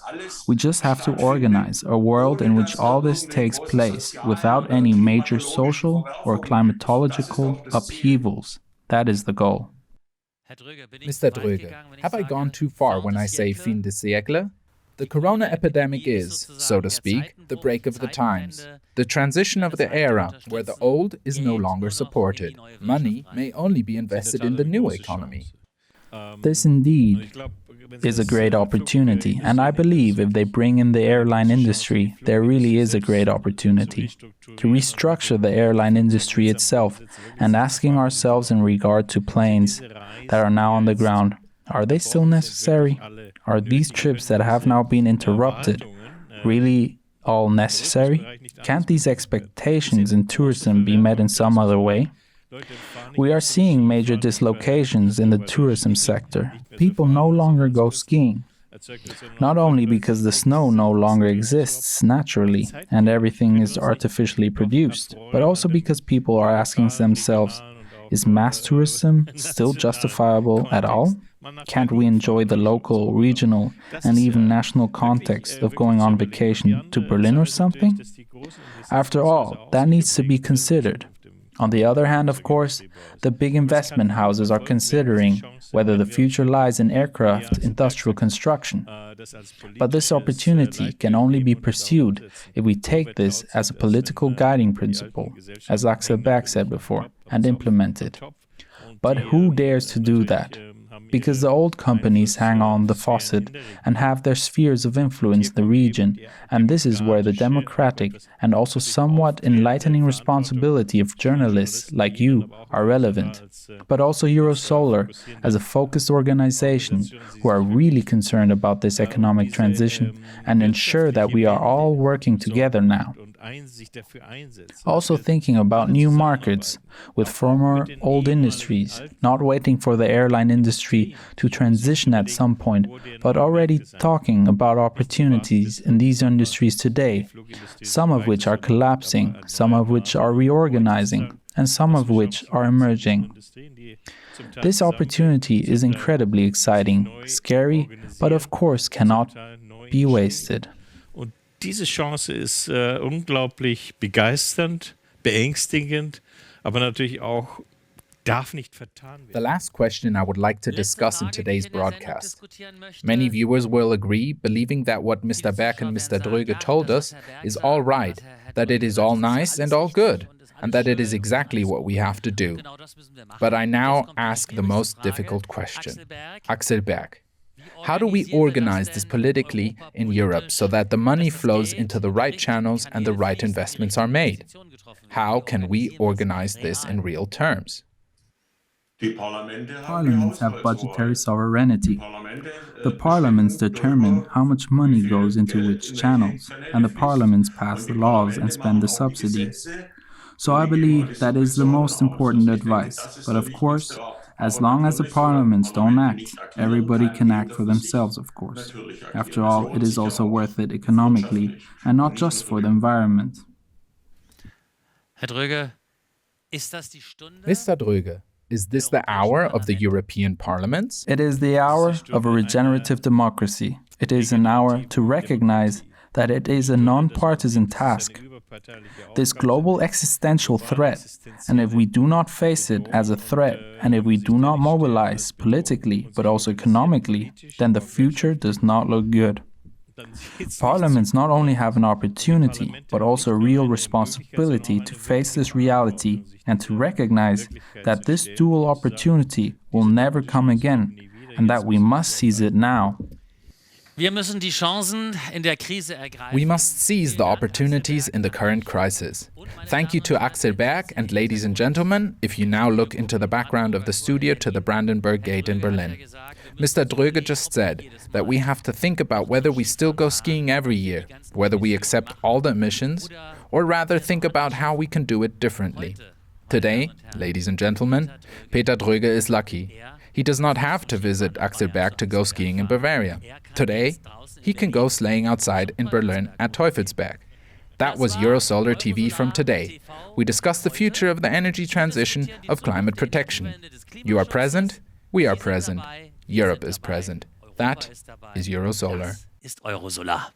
We just have to organize a world in which all this takes place without any major social or climatological upheavals. That is the goal. Mr. Droege, have I gone too far when I say fin de siècle? The corona epidemic is, so to speak, the break of the times, the transition of the era where the old is no longer supported. Money may only be invested in the new economy. This indeed is a great opportunity, and I believe if they bring in the airline industry, there really is a great opportunity to restructure the airline industry itself, and asking ourselves in regard to planes that are now on the ground, are they still necessary? Are these trips that have now been interrupted really all necessary? Can't these expectations in tourism be met in some other way? We are seeing major dislocations in the tourism sector. People no longer go skiing. Not only because the snow no longer exists naturally and everything is artificially produced, but also because people are asking themselves, is mass tourism still justifiable at all? Can't we enjoy the local, regional, and even national context of going on vacation to Berlin or something? After all, that needs to be considered. On the other hand, of course, the big investment houses are considering whether the future lies in aircraft industrial construction. But this opportunity can only be pursued if we take this as a political guiding principle, as Axel Berg said before, and implement it. But who dares to do that? Because the old companies hang on the faucet and have their spheres of influence in the region, and this is where the democratic and also somewhat enlightening responsibility of journalists like you are relevant. But also Eurosolar, as a focused organization who are really concerned about this economic transition and ensure that we are all working together now. Also thinking about new markets with former old industries, not waiting for the airline industry to transition at some point, but already talking about opportunities in these industries today, some of which are collapsing, some of which are reorganizing, and some of which are emerging. This opportunity is incredibly exciting, scary, but of course cannot be wasted. Diese Chance ist unglaublich begeisternd, beängstigend, aber natürlich auch darf nicht vertan The werden. last question I would like to discuss in today's broadcast. Many viewers will agree, believing that what Mr. Berg and Mr. Droege told us is all right, that it is all nice and all good, and that it is exactly what we have to do. But I now ask the most difficult question. Axel Berg, how do we organize this politically in Europe so that the money flows into the right channels and the right investments are made? How can we organize this in real terms? Parliaments have budgetary sovereignty. The parliaments determine how much money goes into which channels, and the parliaments pass the laws and spend the subsidies. So I believe that is the most important advice. But of course, as long as the parliaments don't act, everybody can act for themselves, of course. After all, it is also worth it economically, and not just for the environment. Herr Droege, ist das die Stunde? Mr. Droege, is this the hour of the European parliaments? It is the hour of a regenerative democracy. It is an hour to recognize that it is a non-partisan task. This global existential threat, and if we do not face it as a threat, and if we do not mobilize politically but also economically, then the future does not look good. Parliaments not only have an opportunity, but also a real responsibility to face this reality and to recognize that this dual opportunity will never come again, and that we must seize it now. Wir müssen die Chancen in der Krise ergreifen. We must seize the opportunities in the current crisis. Thank you to Axel Berg, and ladies and gentlemen, if you now look into the background of the studio to the Brandenburg Gate in Berlin. Mr. Droege just said that we have to think about whether we still go skiing every year, whether we accept all the emissions, or rather think about how we can do it differently. Today, ladies and gentlemen, Peter Droege is lucky. He does not have to visit Axel Berg to go skiing in Bavaria. Today, he can go sleighing outside in Berlin at Teufelsberg. That was Eurosolar TV from today. We discussed the future of the energy transition, of climate protection. You are present, we are present, Europe is present. That is Eurosolar. Ist Eurosolar.